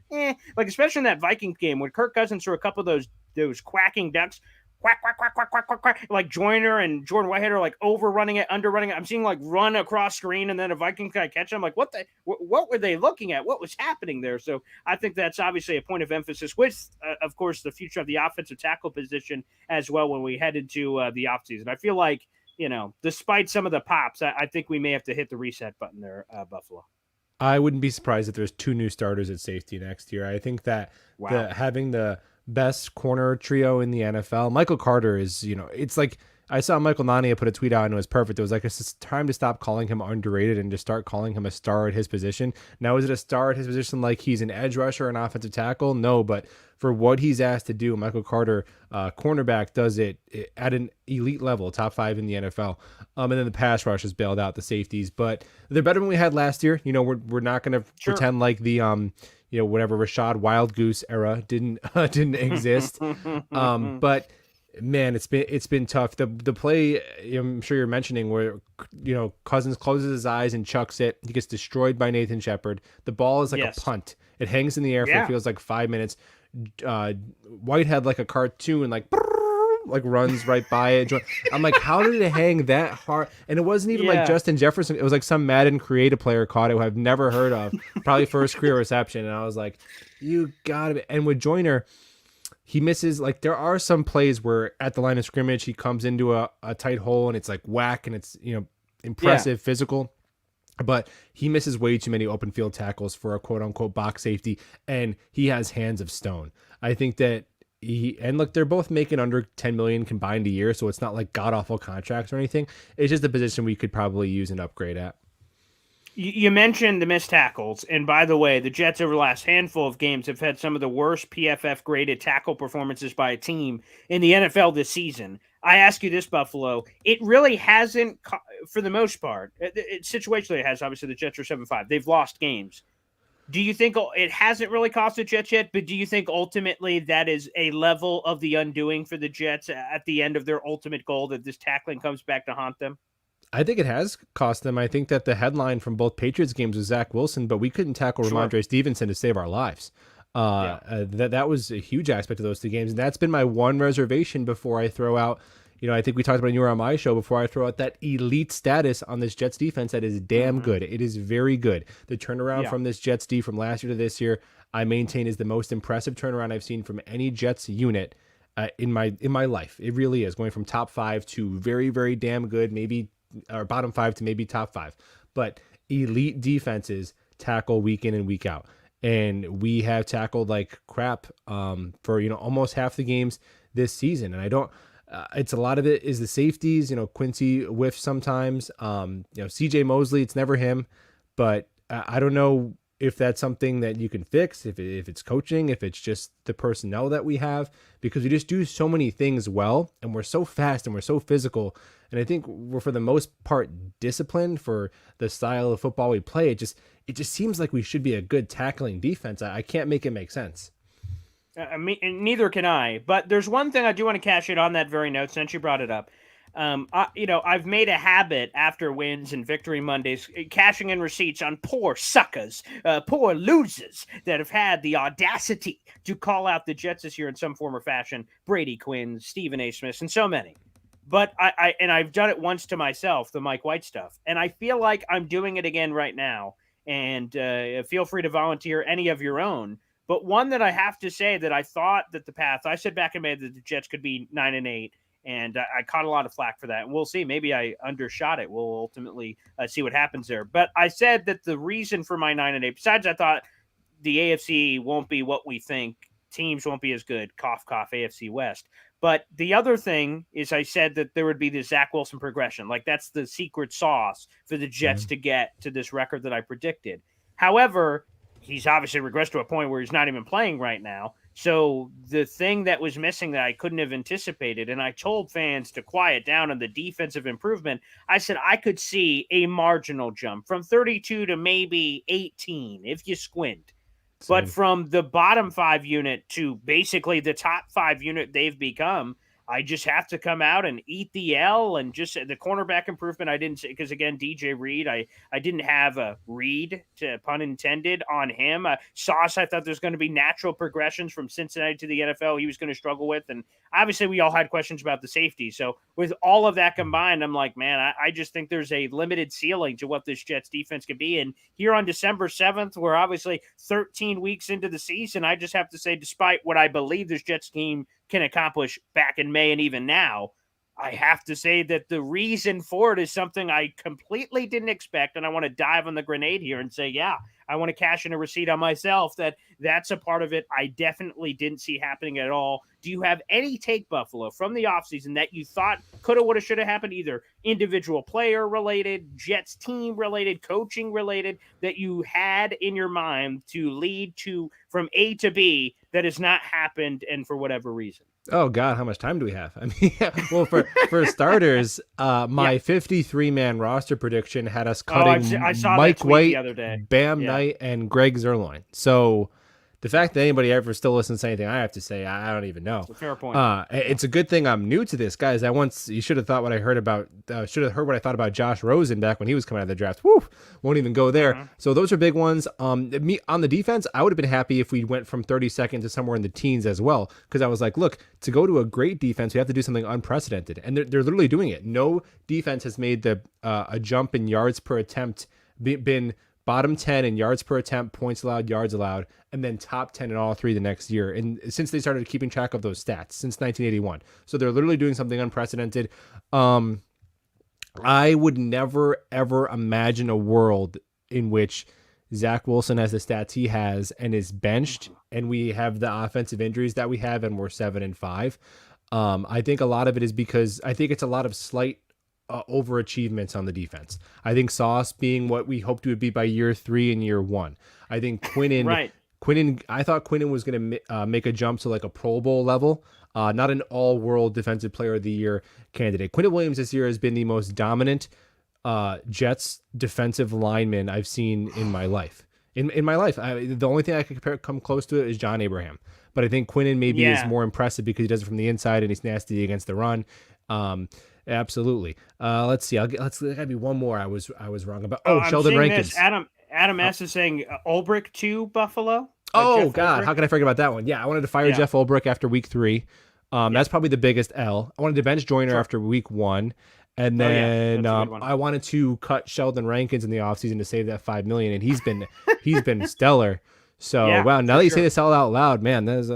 like especially in that Vikings game when Kirk Cousins threw a couple of those quacking ducks. Quack, quack, quack, quack, quack, quack, quack. Like Joyner and Jordan Whitehead are like overrunning it, underrunning it. I'm seeing like run across screen and then a Viking guy catch him. Like, what were they looking at? What was happening there? So I think that's obviously a point of emphasis with, of course, the future of the offensive tackle position as well when we head into the offseason. I feel like, despite some of the pops, I think we may have to hit the reset button there, Buffalo. I wouldn't be surprised if there's 2 new starters at safety next year. I think that having the best corner trio in the NFL. Michael Carter is, it's like I saw Michael Nania put a tweet out and it was perfect. It was like, it's time to stop calling him underrated and just start calling him a star at his position. Now, is it a star at his position like he's an edge rusher or an offensive tackle? No, but for what he's asked to do, Michael Carter, cornerback, does it at an elite level, top 5 in the NFL. And then the pass rush has bailed out the safeties, but they're better than we had last year. We're not going to pretend like the whatever Rashad Wild Goose era didn't exist. But man, it's been tough. The play I'm sure you're mentioning where Cousins closes his eyes and chucks it. He gets destroyed by Nathan Shepard. The ball is like a punt. It hangs in the air for it feels like 5 minutes. Whitehead like a cartoon, like like runs right by it. I'm like, how did it hang that hard? And it wasn't even like Yeah. Justin Jefferson. It was like some Madden creative player caught it who I've never heard of, probably first career reception. And I was like, you gotta be. And with Joyner, he misses, like, there are some plays where at the line of scrimmage, he comes into a tight hole and it's like whack and it's, Yeah. impressive, physical. But he misses way too many open field tackles for a quote unquote box safety, and he has hands of stone. I think that and look, they're both making under 10 million combined a year, so it's not like god awful contracts or anything. It's just a position we could probably use an upgrade at. You mentioned the missed tackles, and by the way, the Jets over the last handful of games have had some of the worst PFF graded tackle performances by a team in the NFL this season. I ask you this, Buffalo, it really hasn't, for the most part, situationally it has. Obviously, the Jets are 7-5. They've lost games. Do you think it hasn't really cost the Jets yet, but do you think ultimately that is a level of the undoing for the Jets at the end of their ultimate goal, that this tackling comes back to haunt them? I think it has cost them. I think that the headline from both Patriots games was Zach Wilson, but we couldn't tackle Sure. Ramondre Stevenson to save our lives. That was a huge aspect of those two games, and that's been my one reservation before I throw out. I think we talked about it when you were on my show, before I throw out that elite status on this Jets defense that is damn good. It is very good. The turnaround from this Jets D from last year to this year, I maintain, is the most impressive turnaround I've seen from any Jets unit in my life. It really is, going from top 5 to very, very damn good, maybe, or bottom 5 to maybe top 5. But elite defenses tackle week in and week out. And we have tackled like crap for almost half the games this season. And I don't. It's a lot of it is the safeties. Quincy whiffs sometimes. CJ Mosley, it's never him. But I don't know if that's something that you can fix, if it's coaching, if it's just the personnel that we have, because we just do so many things well, and we're so fast and we're so physical. And I think we're, for the most part, disciplined for the style of football we play. It just seems like we should be a good tackling defense. I can't make it make sense. Neither can I. But there's one thing I do want to cash in on that very note, since you brought it up. I've made a habit after wins and victory Mondays, cashing in receipts on poor suckers, poor losers that have had the audacity to call out the Jets this year in some form or fashion. Brady Quinn, Stephen A. Smith, and so many. But I've done it once to myself, the Mike White stuff, and I feel like I'm doing it again right now. And feel free to volunteer any of your own. But one that I have to say that I thought that the path, I said back in May that the Jets could be 9-8, and I caught a lot of flack for that. And we'll see. Maybe I undershot it. We'll ultimately see what happens there. But I said that the reason for my 9-8, besides I thought the AFC won't be what we think, teams won't be as good, cough, cough, AFC West. But the other thing is I said that there would be this Zach Wilson progression. Like, that's the secret sauce for the Jets to get to this record that I predicted. However, he's obviously regressed to a point where he's not even playing right now. So the thing that was missing that I couldn't have anticipated, and I told fans to quiet down on the defensive improvement, I said I could see a marginal jump from 32 to maybe 18 if you squint. Same. But from the bottom 5 unit to basically the top 5 unit they've become, I just have to come out and eat the L. And just the cornerback improvement, I didn't say, because again, DJ Reed, I didn't have a read, to pun intended, on him. Sauce, I thought there's going to be natural progressions from Cincinnati to the NFL he was going to struggle with. And obviously we all had questions about the safety. So with all of that combined, I'm like, man, I just think there's a limited ceiling to what this Jets defense could be. And here on December 7th, we're obviously 13 weeks into the season. I just have to say, despite what I believe this Jets team can accomplish back in May and even now, I have to say that the reason for it is something I completely didn't expect. And I want to dive on the grenade here and say, yeah, I want to cash in a receipt on myself that's a part of it I definitely didn't see happening at all. Do you have any take, Buffalo, from the offseason that you thought could have, would have, should have happened, either individual player related, Jets team related, coaching related, that you had in your mind to lead to from A to B that has not happened, and for whatever reason? Oh God, how much time do we have? I mean, well, for starters, my 53-man roster prediction had us cutting I saw Mike that tweet White, the other day. Bam Knight, and Greg Zerline. So the fact that anybody ever still listens to anything I have to say, I don't even know. It's a fair point. It's a good thing I'm new to this, guys. You should have thought what I heard about, should have heard what I thought about Josh Rosen back when he was coming out of the draft. Woo, won't even go there. Mm-hmm. So those are big ones. Me on the defense, I would have been happy if we went from 32nd to somewhere in the teens as well, because I was like, look, to go to a great defense, we have to do something unprecedented, and they're literally doing it. No defense has made a jump in yards per attempt, been bottom 10 in yards per attempt, points allowed, yards allowed, and then top 10 in all three the next year. And since they started keeping track of those stats, since 1981. So they're literally doing something unprecedented. I would never, ever imagine a world in which Zach Wilson has the stats he has and is benched, and we have the offensive injuries that we have, and we're 7-5. I think a lot of it is because I think it's a lot of slight overachievements on the defense. I think Sauce being what we hoped he would be by year 3 and year 1. I think Quinnen, Right. I thought Quinnen was going to make a jump to like a Pro Bowl level, not an all-world defensive player of the year candidate. Quinnen Williams this year has been the most dominant Jets defensive lineman I've seen in my life. In my life, the only thing I could come close to it is John Abraham. But I think Quinnen maybe is more impressive because he does it from the inside and he's nasty against the run. Absolutely. Let's see. Let's gotta be one more. I was wrong about. Sheldon Rankins. Adam S is saying Ulbrich to Buffalo. Oh God, Ulbrich? How can I forget about that one? Yeah, I wanted to fire Jeff Ulbrich after week 3. That's probably the biggest L. I wanted to bench Joyner after week 1. And then I wanted to cut Sheldon Rankins in the offseason to save that $5 million, and he's been stellar. So wow, now that you say this out loud, man, that is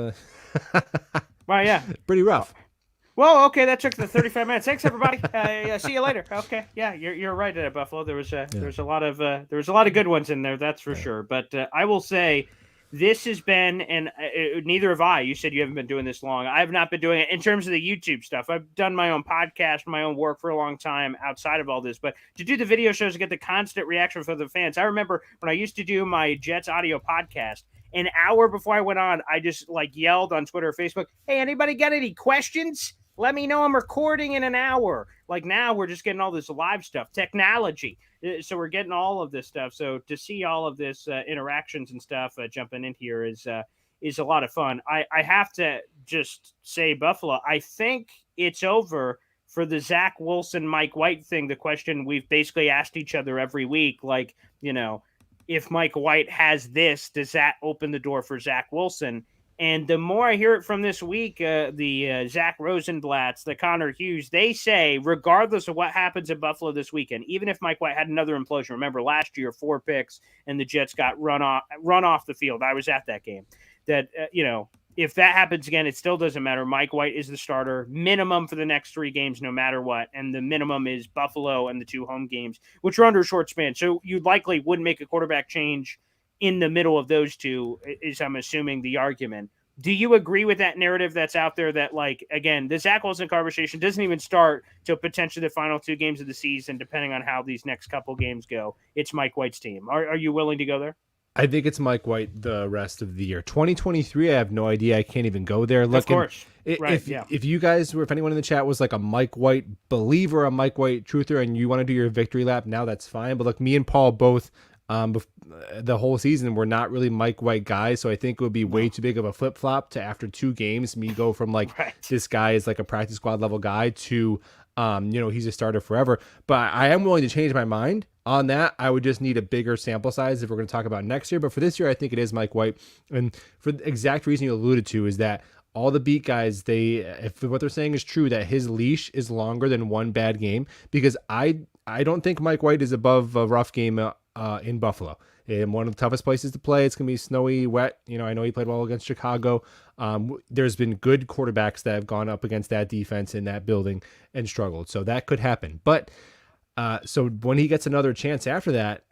pretty rough. Well, okay, that took the 35 minutes. Thanks, everybody. See you later. Okay, yeah, you're right at Buffalo. There was a lot of good ones in there, that's for sure. But I will say, this has been, and neither have I. You said you haven't been doing this long. I have not been doing it in terms of the YouTube stuff. I've done my own podcast, my own work for a long time outside of all this. But to do the video shows and get the constant reaction from the fans, I remember when I used to do my Jets audio podcast. An hour before I went on, I just yelled on Twitter or Facebook, "Hey, anybody got any questions? Let me know. I'm recording in an hour." Now we're just getting all this live stuff, technology. So we're getting all of this stuff. So to see all of this interactions and stuff jumping in here is a lot of fun. I have to just say, Buffalo, I think it's over for the Zach Wilson, Mike White thing. The question we've basically asked each other every week, if Mike White has this, does that open the door for Zach Wilson? And the more I hear it from this week, the Zach Rosenblatts, the Connor Hughes, they say, regardless of what happens in Buffalo this weekend, even if Mike White had another implosion, remember last year, 4 picks and the Jets got run off the field. I was at that game. That, if that happens again, it still doesn't matter. Mike White is the starter minimum for the next 3 games, no matter what. And the minimum is Buffalo and the 2 home games, which are under a short span. So you likely wouldn't make a quarterback change in the middle of those two, is I'm assuming the argument. Do you agree with that narrative that's out there that, again, the Zach Wilson conversation doesn't even start till potentially the final 2 games of the season, depending on how these next couple games go? It's Mike White's team. Are you willing to go there? I think it's Mike White the rest of the year. 2023, I have no idea. I can't even go there. Of course. If you guys were, if anyone in the chat was like a Mike White believer, a Mike White truther, and you want to do your victory lap now, that's fine. But look, me and Paul both, the whole season, we're not really Mike White guys. So I think it would be way too big of a flip flop to, after 2 games, me go from this guy is like a practice squad level guy to, he's a starter forever. But I am willing to change my mind on that. I would just need a bigger sample size if we're going to talk about next year. But for this year, I think it is Mike White. And for the exact reason you alluded to is that all the beat guys, if what they're saying is true, that his leash is longer than 1 bad game, because I don't think Mike White is above a rough game in Buffalo. In one of the toughest places to play, it's going to be snowy, wet. I know he played well against Chicago. There's been good quarterbacks that have gone up against that defense in that building and struggled. So that could happen. But so when he gets another chance after that,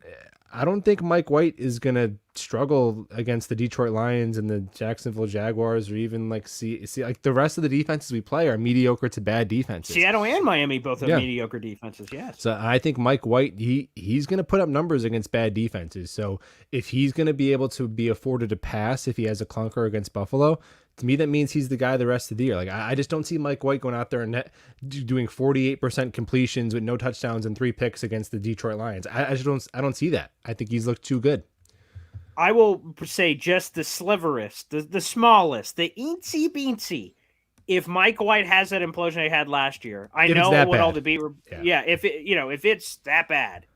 I don't think Mike White is going to struggle against the Detroit Lions and the Jacksonville Jaguars, or even see the rest of the defenses we play are mediocre to bad defenses. Seattle and Miami both have mediocre defenses, yes. So I think Mike White, he's going to put up numbers against bad defenses. So if he's going to be able to be afforded to pass if he has a clunker against Buffalo, to me, that means he's the guy the rest of the year. I just don't see Mike White going out there and doing 48% completions with no touchdowns and 3 picks against the Detroit Lions. I don't see that. I think he's looked too good. I will say just the sliverest, the smallest, the eensy beensy. If Mike White has that implosion he had last year, I If it's know that what all bad. the beat. Yeah. Yeah, if it, if it's that bad,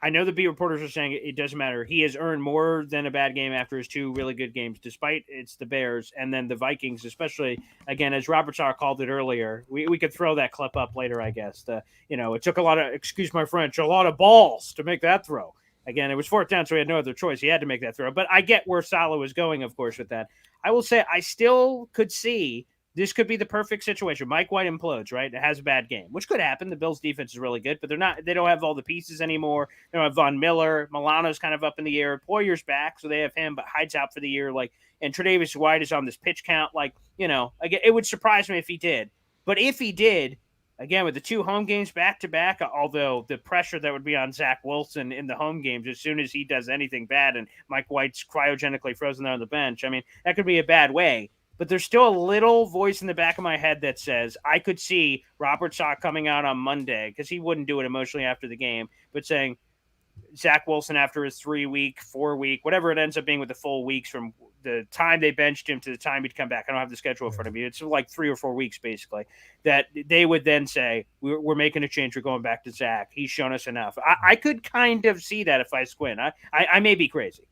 I know the beat reporters are saying it doesn't matter. He has earned more than a bad game after his two really good games, despite it's the Bears and then the Vikings, especially again as Robert Sala called it earlier. We could throw that clip up later, I guess. It took a lot of, excuse my French, a lot of balls to make that throw. Again, it was fourth down, so he had no other choice. He had to make that throw. But I get where Sala was going, of course, with that. I will say I still could see this could be the perfect situation. Mike White implodes, right? It has a bad game, which could happen. The Bills' defense is really good, but they don't have all the pieces anymore. They don't have Von Miller. Milano's kind of up in the air. Poyer's back, so they have him, but Hyde's out for the year. And Tre'Davious White is on this pitch count. Again, it would surprise me if he did. But if he did, again, with the two home games back to back, although the pressure that would be on Zach Wilson in the home games as soon as he does anything bad and Mike White's cryogenically frozen there on the bench, I mean, that could be a bad way. But there's still a little voice in the back of my head that says I could see Robert Sala coming out on Monday, because he wouldn't do it emotionally after the game, but saying Zach Wilson after his 3-week, 4-week, whatever it ends up being with the full weeks from the time they benched him to the time he'd come back. I don't have the schedule in front of me. It's like 3 or 4 weeks, basically, that they would then say, we're making a change. We're going back to Zach. He's shown us enough. I could kind of see that if I squint. I may be crazy.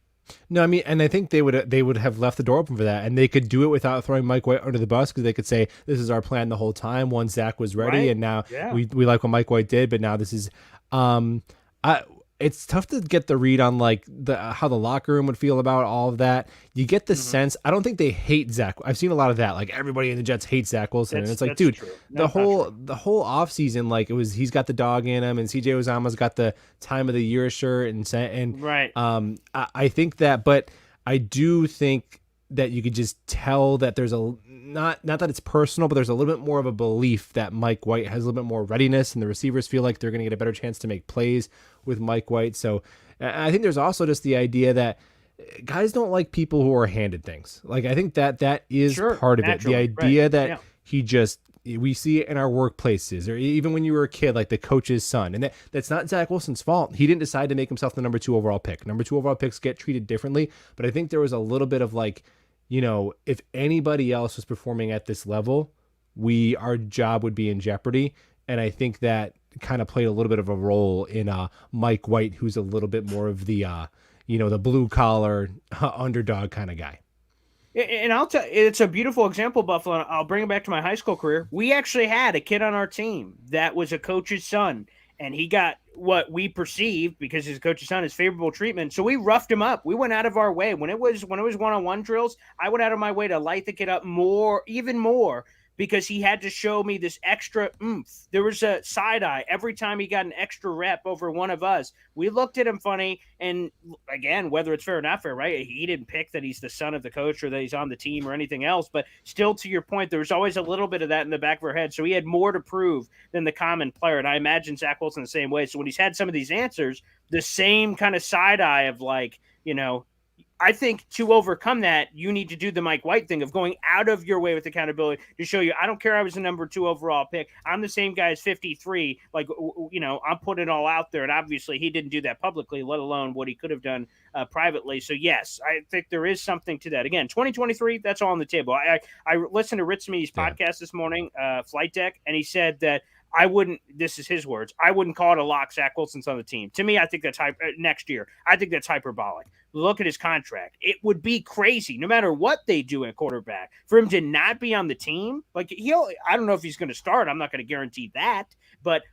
No, I mean, and I think they would have left the door open for that, and they could do it without throwing Mike White under the bus, because they could say this is our plan the whole time. Once Zach was ready, Right? and now Yeah. we like what Mike White did, but now this is, I it's tough to get the read on like how the locker room would feel about all of that. You get the sense, I don't think they hate Zach. I've seen a lot of that, like everybody in the Jets hates Zach Wilson, and it's like, dude, true. the whole offseason, like he's got the dog in him, and CJ Uzama's got the time of the year shirt, and Right. I think that, but I do think that you could just tell that there's a not that it's personal, but there's a little bit more of a belief that Mike White has a little bit more readiness, and the receivers feel like they're going to get a better chance to make plays with Mike White. So I think there's also just the idea that guys don't like people who are handed things. Like, I think that is part of it. The idea that he just, we see it in our workplaces, or even when you were a kid, like the coach's son. And that's not Zach Wilson's fault. He didn't decide to make himself the number 2 overall pick. Number 2 overall picks get treated differently. But I think there was a little bit of like, if anybody else was performing at this level, our job would be in jeopardy. And I think that kind of played a little bit of a role in Mike White, who's a little bit more of the, the blue collar underdog kind of guy. And I'll tell you, it's a beautiful example, Buffalo. I'll bring it back to my high school career. We actually had a kid on our team that was a coach's son, and he got what we perceived, because his coach's son, is favorable treatment. So we roughed him up. We went out of our way when it was one-on-one drills. I went out of my way to light the kid up even more, because he had to show me this extra oomph. There was a side eye every time he got an extra rep over one of us. We looked at him funny, and again, whether it's fair or not fair, right? He didn't pick that he's the son of the coach or that he's on the team or anything else, but still, to your point, there was always a little bit of that in the back of our head. So he had more to prove than the common player, and I imagine Zach Wilson the same way. So when he's had some of these answers, the same kind of side eye of like, I think to overcome that, you need to do the Mike White thing of going out of your way with accountability to show you, I don't care I was the number 2 overall pick. I'm the same guy as 53. Like, I'm putting it all out there. And obviously he didn't do that publicly, let alone what he could have done privately. So, yes, I think there is something to that. Again, 2023, that's all on the table. I listened to Rich Smee's podcast this morning, Flight Deck, and he said that this is his words, I wouldn't call it a lock. Zach Wilson's on the team. To me, I think that's next year. I think that's hyperbolic. Look at his contract. It would be crazy, no matter what they do at quarterback, for him to not be on the team. Like, I don't know if he's going to start. I'm not going to guarantee that. But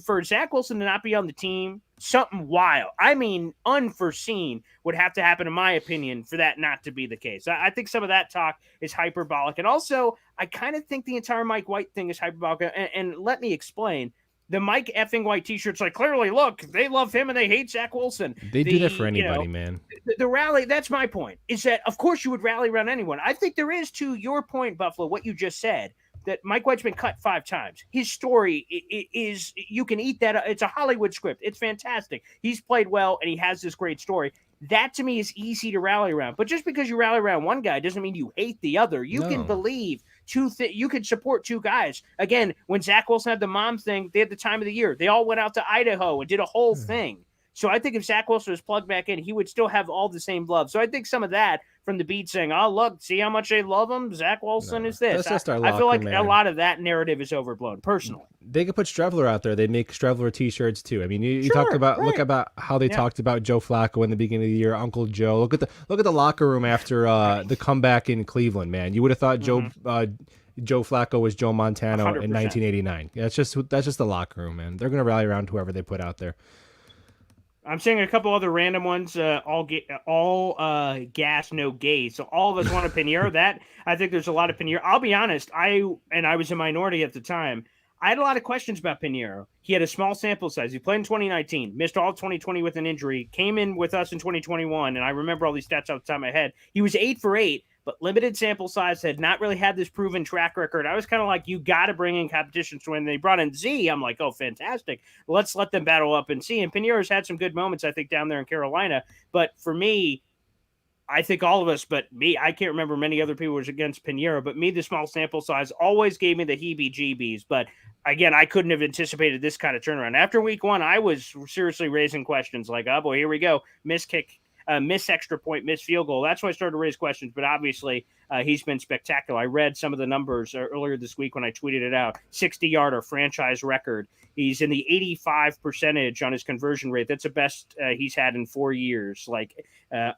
for Zach Wilson to not be on the team, something wild, I mean, unforeseen, would have to happen, in my opinion, for that not to be the case. I think some of that talk is hyperbolic. And also, I kind of think the entire Mike White thing is hyperbolic. And let me explain. The Mike effing White t-shirts, like, clearly, look, they love him and they hate Zach Wilson. They do that for anybody, man. The rally, that's my point, is that, of course, you would rally around anyone. I think there is, to your point, Buffalo, what you just said, that Mike White's been cut 5 times. His story is, you can eat that. It's a Hollywood script. It's fantastic. He's played well, and he has this great story. That, to me, is easy to rally around. But just because you rally around one guy doesn't mean you hate the other. You can believe you could support 2 guys. Again, when Zach Wilson had the mom thing, they had the time of the year. They all went out to Idaho and did a whole thing. So I think if Zach Wilson was plugged back in, he would still have all the same love. So I think some of that from the beat saying, "Oh, look, see how much they love him. Zach Wilson No, is this." that's just our I feel locker, like a man. lot of that narrative is overblown. Personally, They could put Strevler out there. They'd make Strevler t-shirts too. I mean, you talked sure, about look right, about how they yeah, talked about Joe Flacco in the beginning of the year, Uncle Joe. Look at the locker room after the right, comeback in Cleveland. Man, you would have thought mm-hmm. Joe Flacco was Joe Montana in 100%. 1989. Yeah, that's just the locker room, man. They're gonna rally around whoever they put out there. I'm seeing a couple other random ones. All gas, no gaze. So all of us want a Pinheiro. That I think there's a lot of Pinheiro. I'll be honest. I was a minority at the time. I had a lot of questions about Pinheiro. He had a small sample size. He played in 2019, missed all 2020 with an injury, came in with us in 2021, and I remember all these stats off the top of my head. He was 8 for 8, but limited sample size, had not really had this proven track record. I was kind of like, you got to bring in competition. So when they brought in Z, I'm like, oh, fantastic. Let's let them battle up and see. And Pinheiro's had some good moments, I think, down there in Carolina. But for me, I think all of us, but me, I can't remember many other people was against Pinheiro, but me, the small sample size always gave me the heebie-jeebies. But again, I couldn't have anticipated this kind of turnaround. After week one, I was seriously raising questions like, oh boy, here we go. Miss kick, miss extra point, miss field goal. That's why I started to raise questions. But obviously, he's been spectacular. I read some of the numbers earlier this week when I tweeted it out. 60-yarder franchise record. He's in the 85% on his conversion rate. That's the best he's had in 4 years. Like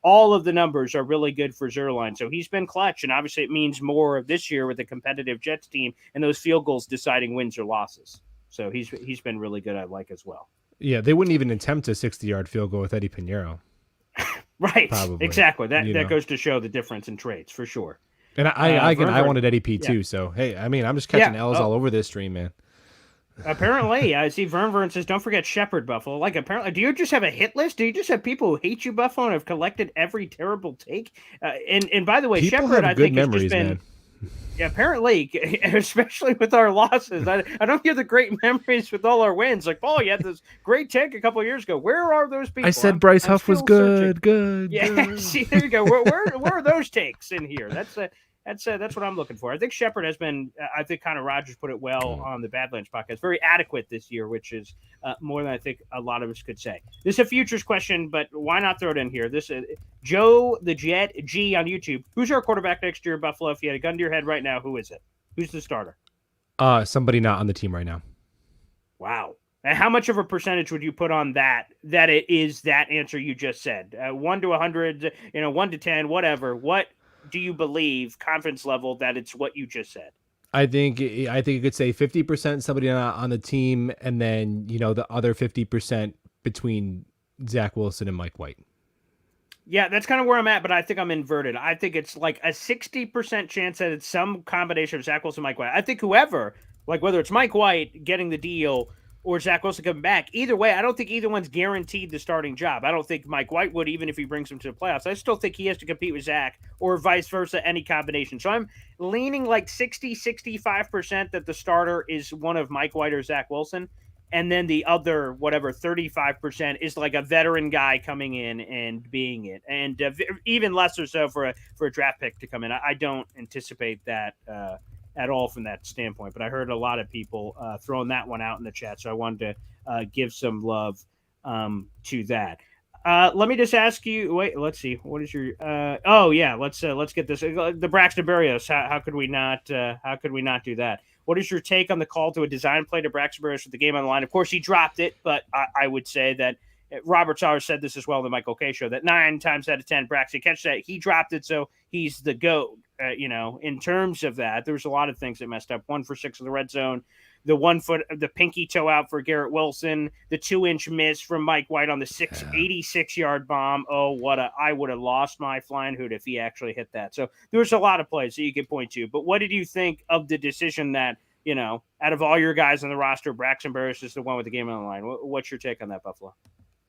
all of the numbers are really good for Zerline. So he's been clutch, and obviously it means more of this year with a competitive Jets team and those field goals deciding wins or losses. So he's been really good, I like, as well. Yeah, they wouldn't even attempt a 60-yard field goal with Eddie Pinheiro. Right, Probably. exactly. That goes to show the difference in traits for sure. And I wanted Eddie P yeah. too. So hey, I mean, I'm just catching L's all over this stream, man. Apparently, I see Vern says, don't forget Shepherd, Buffalo. Like, apparently, do you just have a hit list? Do you just have people who hate you, Buffalo, and have collected every terrible take? And by the way, people Shepherd, I think, memories, has just been. Man. Yeah, apparently, especially with our losses. I don't hear the great memories with all our wins. Like, Paul, you had this great take a couple of years ago. Where are those people? I said Bryce Huff was good, searching. good. Yeah, good. see, there you go. Where are those takes in here? That's what I'm looking for. I think Shepherd has been. I think Connor Rogers put it well on the Badlands podcast. Very adequate this year, which is more than I think a lot of us could say. This is a futures question, but why not throw it in here? This is Joe the Jet G on YouTube. Who's our quarterback next year, Buffalo? If you had a gun to your head right now, who is it? Who's the starter? Somebody not on the team right now. Wow. And how much of a percentage would you put on that it is that answer you just said? 1 to 100, 1 to 10, whatever. What do you believe, confidence level, that it's what you just said? I think you could say 50% somebody on the team, and then the other 50% between Zach Wilson and Mike White. Yeah, that's kind of where I'm at, but I think I'm inverted. I think it's like a 60% chance that it's some combination of Zach Wilson and Mike White. I think whoever, like whether it's Mike White getting the deal or Zach Wilson coming back, either way, I don't think either one's guaranteed the starting job. I don't think Mike White would, even if he brings him to the playoffs. I still think he has to compete with Zach or vice versa, any combination. So I'm leaning like 65% that the starter is one of Mike White or Zach Wilson. And then the other, 35% is like a veteran guy coming in and being it. And even lesser so for a draft pick to come in. I don't anticipate that at all from that standpoint. But I heard a lot of people throwing that one out in the chat, so I wanted to give some love to that. Let me just ask you. Wait, let's see. What is your? Let's get this. The Braxton Berrios. How could we not? How could we not do that? What is your take on the call to a design play to Braxton Berrios with the game on the line? Of course, he dropped it, but I would say that Robert Sauer said this as well in the Michael K show that 9 times out of 10 Braxton catch that. He dropped it, so he's the GOAT. In terms of that, there was a lot of things that messed up. 1 for 6 in the red zone, the 1 foot, the pinky toe out for Garrett Wilson, the 2-inch miss from Mike White on the 86-yard bomb. Oh, I would have lost my flying hood if he actually hit that. So there was a lot of plays that you could point to. But what did you think of the decision that, out of all your guys on the roster, Braxton Berrios is the one with the game on the line? What's your take on that, Buffalo?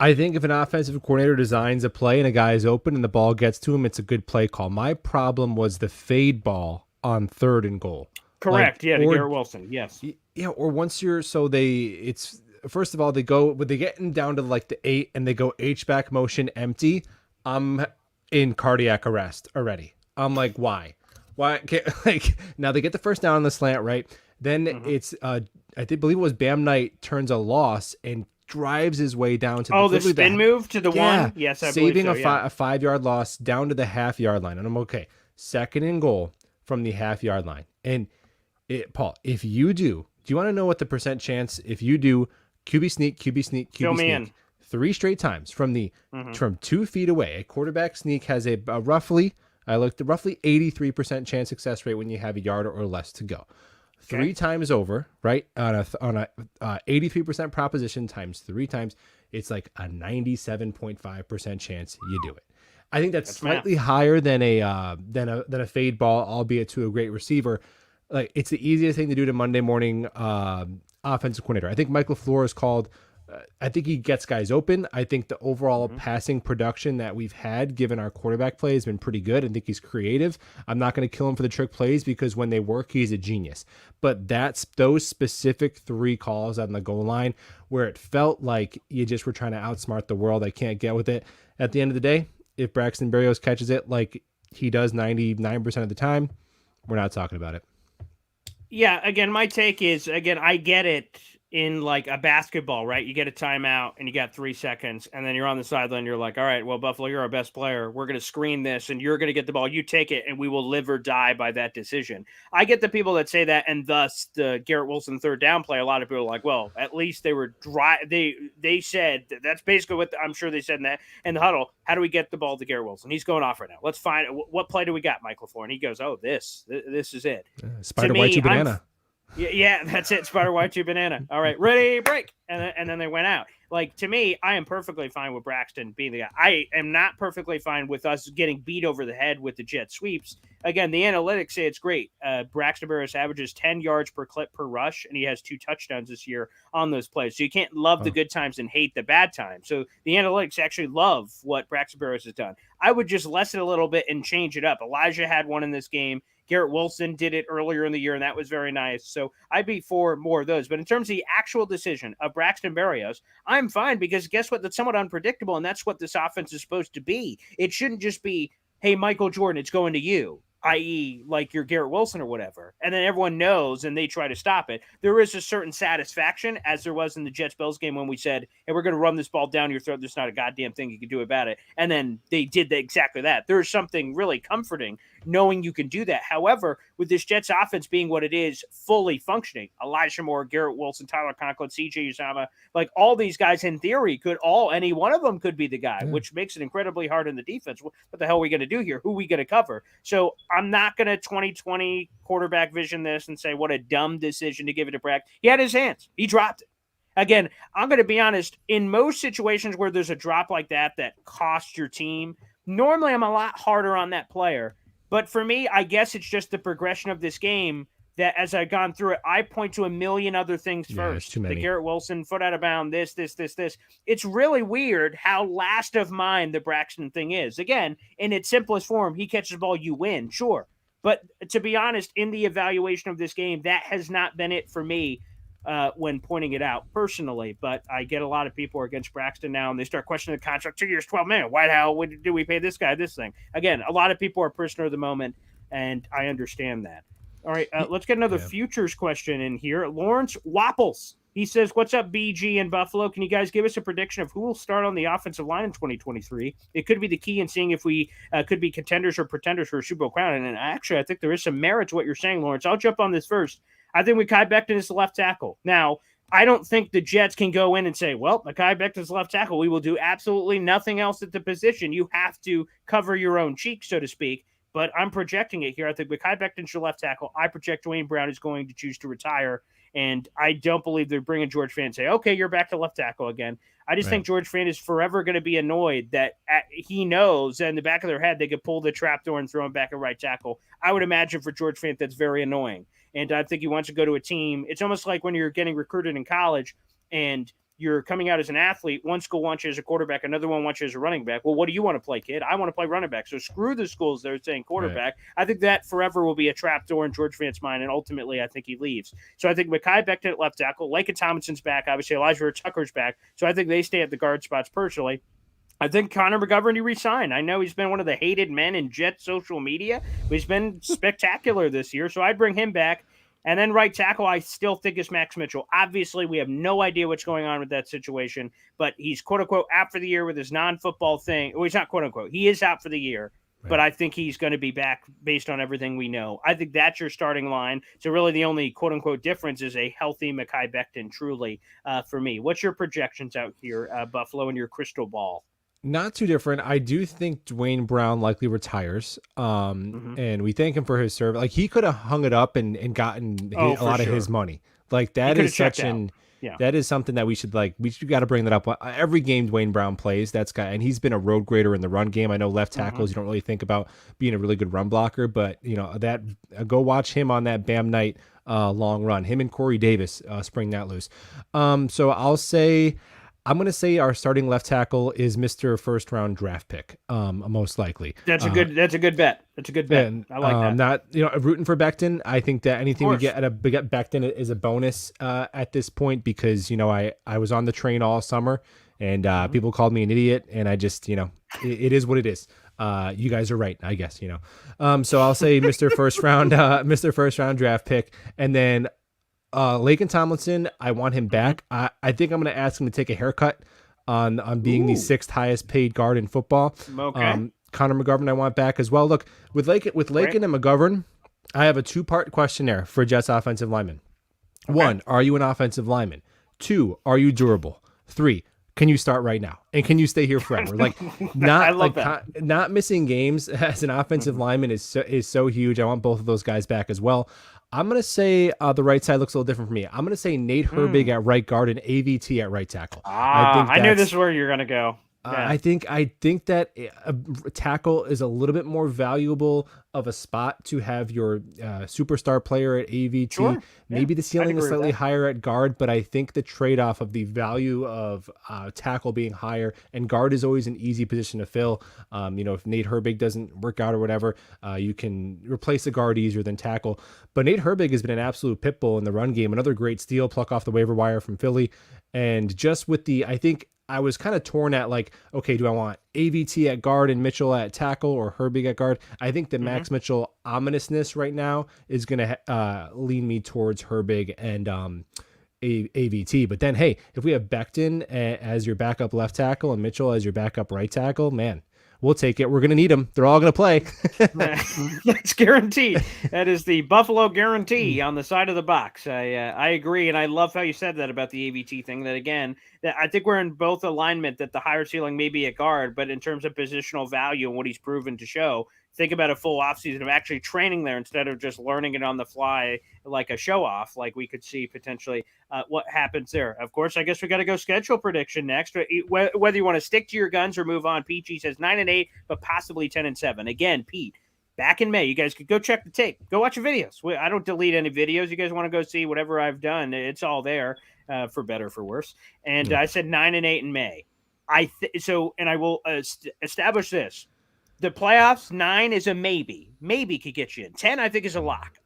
I think if an offensive coordinator designs a play and a guy is open and the ball gets to him, it's a good play call. My problem was the fade ball on 3rd and goal. Correct. To Garrett Wilson. Yes. Yeah. Or once you're, it's first of all, they get down to like the 8 and they go H-back motion empty. I'm in cardiac arrest already. I'm like, why? Now they get the first down on the slant, right? Then it's, I believe it was Bam Knight turns a loss and drives his way down to Oh, the literally spin move to the yeah, one? Yes, I believe saving so, yeah. a 5 yard loss down to the half-yard line. And I'm okay. Second and goal from the half-yard line. And Paul, if you do you want to know what the percent chance if you do QB sneak, QB sneak, Fill QB me sneak in. 3 straight times from 2 feet away? A quarterback sneak has a roughly, I looked at roughly 83% chance success rate when you have a yard or less to go. Okay. 3 times over, right? On a 83% proposition times 3 times, it's like a 97.5% chance you do it. I think that's slightly higher than a fade ball, albeit to a great receiver. Like, it's the easiest thing to do to Monday morning offensive coordinator. I think Mike LaFleur is called. I think he gets guys open. I think the overall passing production that we've had, given our quarterback play, has been pretty good. I think he's creative. I'm not going to kill him for the trick plays because when they work, he's a genius. But that's those specific 3 calls on the goal line where it felt like you just were trying to outsmart the world. I can't get with it. At the end of the day, if Braxton Berrios catches it like he does 99% of the time, we're not talking about it. Yeah, again, my take is, again, I get it in like a basketball, right? You get a timeout and you got 3 seconds, and then you're on the sideline. You're like, all right, well, Buffalo, you're our best player. We're going to screen this, and you're going to get the ball. You take it, and we will live or die by that decision. I get the people that say that, and thus the Garrett Wilson third down play. A lot of people are like, well, at least they were dry. They said that's basically what I'm sure they said in the huddle. How do we get the ball to Garrett Wilson? He's going off right now. Let's find what play do we got, Mike LaFleur? And he goes, oh, this is it. Spider white you banana. Yeah, that's it. Spider white you banana. All right, ready, break, and then they went out. Like, to me, I am perfectly fine with Braxton being the guy. I am not perfectly fine with us getting beat over the head with the jet sweeps. Again, the analytics say it's great. Braxton Berrios averages 10 yards per clip per rush, and he has 2 touchdowns this year on those plays. So you can't love the good times and hate the bad times. So the analytics actually love what Braxton Berrios has done. I would just lessen a little bit and change it up. Elijah had one in this game. Garrett Wilson did it earlier in the year, and that was very nice. So I'd be for more of those. But in terms of the actual decision of Braxton Berrios, I'm fine because guess what? That's somewhat unpredictable, and that's what this offense is supposed to be. It shouldn't just be, hey, Michael Jordan, it's going to you, i.e., like you're Garrett Wilson or whatever, and then everyone knows and they try to stop it. There is a certain satisfaction, as there was in the Jets-Bills game when we said, hey, we're going to run this ball down your throat. There's not a goddamn thing you can do about it. And then they did exactly that. There's something really comforting knowing you can do that. However, with this Jets offense being what it is, fully functioning, Elijah Moore, Garrett Wilson, Tyler Conklin, CJ Uzama, like all these guys in theory any one of them could be the guy, which makes it incredibly hard in the defense. What the hell are we going to do here? Who are we going to cover? So I'm not going to 2020 quarterback vision this and say what a dumb decision to give it to Brack. He had his hands. He dropped it. Again, I'm going to be honest, in most situations where there's a drop like that costs your team, normally I'm a lot harder on that player. But for me, I guess it's just the progression of this game that as I've gone through it, I point to a million other things first. Too many. The Garrett Wilson, foot out of bound, this. It's really weird how last of mind the Braxton thing is. Again, in its simplest form, he catches the ball, you win, sure. But to be honest, in the evaluation of this game, that has not been it for me when pointing it out personally. But I get a lot of people are against Braxton now, and they start questioning the contract. 2 years, $12 million. Why the hell do we pay this guy this thing? Again, a lot of people are prisoner of the moment, and I understand that. All right, let's get another futures question in here. Lawrence Wapples. He says, what's up, BG in Buffalo? Can you guys give us a prediction of who will start on the offensive line in 2023? It could be the key in seeing if we could be contenders or pretenders for a Super Bowl crown. And actually, I think there is some merit to what you're saying, Lawrence. I'll jump on this first. I think Mekhi Becton is the left tackle. Now, I don't think the Jets can go in and say, well, Mekhi Becton's left tackle. We will do absolutely nothing else at the position. You have to cover your own cheek, so to speak. But I'm projecting it here. I think Mekhi Becton's your left tackle. I project Dwayne Brown is going to choose to retire. And I don't believe they're bringing George Fant and say, okay, you're back to left tackle again. I just think George Fant is forever going to be annoyed that he knows that in the back of their head they could pull the trapdoor and throw him back at right tackle. I would imagine for George Fant that's very annoying. And I think he wants to go to a team. It's almost like when you're getting recruited in college and you're coming out as an athlete. One school wants you as a quarterback, another one wants you as a running back. Well, what do you want to play, kid? I want to play running back. So screw the schools that are saying quarterback. Right. I think that forever will be a trapdoor in George Fant's mind, and ultimately I think he leaves. So I think Mekhi Becton at left tackle, Laken Tomlinson's back, obviously Elijah Tucker's back. So I think they stay at the guard spots personally. I think Connor McGovern, he resigned. I know he's been one of the hated men in Jet social media, but he's been spectacular this year. So I'd bring him back. And then right tackle, I still think is Max Mitchell. Obviously, we have no idea what's going on with that situation, but he's quote unquote out for the year with his non-football thing. Well, he's not quote unquote. He is out for the year, but Right. I think he's going to be back based on everything we know. I think that's your starting line. So really, the only quote unquote difference is a healthy Mekhi Becton. Truly, for me, what's your projections out here, Buffalo, and your crystal ball? Not too different. I do think Dwayne Brown likely retires. Mm-hmm. And we thank him for his service. Like he could have hung it up and gotten Oh, a for lot of his sure. money. Like He that could is have checked such out. an Yeah. that is something that we should got to bring that up every game Dwayne Brown plays. That's guy, and he's been a road grader in the run game. I know left Mm-hmm. tackles you don't really think about being a really good run blocker, but that go watch him on that Bam Knight long run. Him and Corey Davis spring that loose. So I'm going to say our starting left tackle is Mr. First Round draft pick, most likely. That's a good. That's a good bet. That's a good bet. And I like that. not rooting for Becton. I think that Of anything we course. get Becton is a bonus at this point because I was on the train all summer and Mm-hmm. people called me an idiot and I just it is what it is. You guys are right, I guess. So I'll say Mr. First Round, Mr. First Round draft pick, and then Laken Tomlinson. I want him Mm-hmm. back. I think I'm going to ask him to take a haircut on being the Ooh. sixth highest paid guard in football. Okay. Connor McGovern, I want back as well. Look, with Great. Laken and McGovern, I have a two-part questionnaire for Jets offensive linemen. Okay. One, are you an offensive lineman? Two, are you durable? Three, can you start right now? And can you stay here forever? Like I not love like that. not missing games as an offensive Mm-hmm. lineman is so huge. I want both of those guys back as well. I'm gonna say the right side looks a little different for me. I'm gonna say Nate Herbig Mm. at right guard and AVT at right tackle. I Ah, think I knew this that's is where you're gonna go. Yeah. I think that a tackle is a little bit more valuable of a spot to have your superstar player at AVT. Sure. Yeah. Maybe the I'd ceiling is agree with slightly that. higher at guard, but I think the trade off of the value of tackle being higher and guard is always an easy position to fill. If Nate Herbig doesn't work out or whatever, you can replace a guard easier than tackle. But Nate Herbig has been an absolute pit bull in the run game. Another great steal, pluck off the waiver wire from Philly. And just with I think I was kind of torn at like, okay, do I want AVT at guard and Mitchell at tackle or Herbig at guard? I think the Mm-hmm. Max Mitchell ominousness right now is going to lean me towards Herbig and AVT. But then, hey, if we have Becton as your backup left tackle and Mitchell as your backup right tackle, man, we'll take it. We're going to need them. They're all going to play. That's guaranteed. That is the Buffalo guarantee on the side of the box. I agree, and I love how you said that about the AVT thing. That again, that I think we're in both alignment that the higher ceiling may be a guard, but in terms of positional value and what he's proven to show, think about a full offseason of actually training there instead of just learning it on the fly like a show off, like we could see potentially what happens there. Of course, I guess we got to go schedule prediction next. Whether you want to stick to your guns or move on, Peachy says 9-8, but possibly 10-7. Again, Pete, back in May, you guys could go check the tape. Go watch the videos. I don't delete any videos. You guys want to go see whatever I've done? It's all there, for better or for worse. And Yeah. I said 9-8 in May. And I will establish this. The playoffs, 9 is a maybe. Maybe could get you in. 10, I think, is a lock.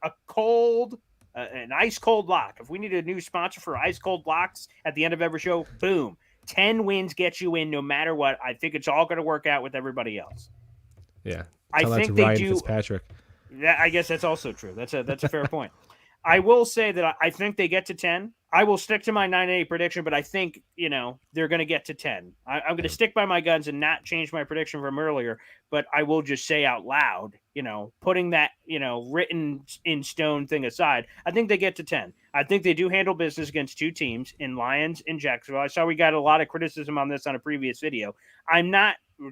An ice cold lock. If we need a new sponsor for ice cold locks at the end of every show, boom. 10 wins get you in no matter what. I think it's all going to work out with everybody else. Yeah. I Tell that to think they Ryan do. Fitzpatrick. I guess that's also true. That's a fair point. I will say that I think they get to 10. I will stick to my 9-8 prediction, but I think, they're going to get to 10. I'm going to stick by my guns and not change my prediction from earlier, but I will just say out loud, putting that, written in stone thing aside, I think they get to 10. I think they do handle business against two teams in Lions and Jacksonville. I saw we got a lot of criticism on this on a previous video.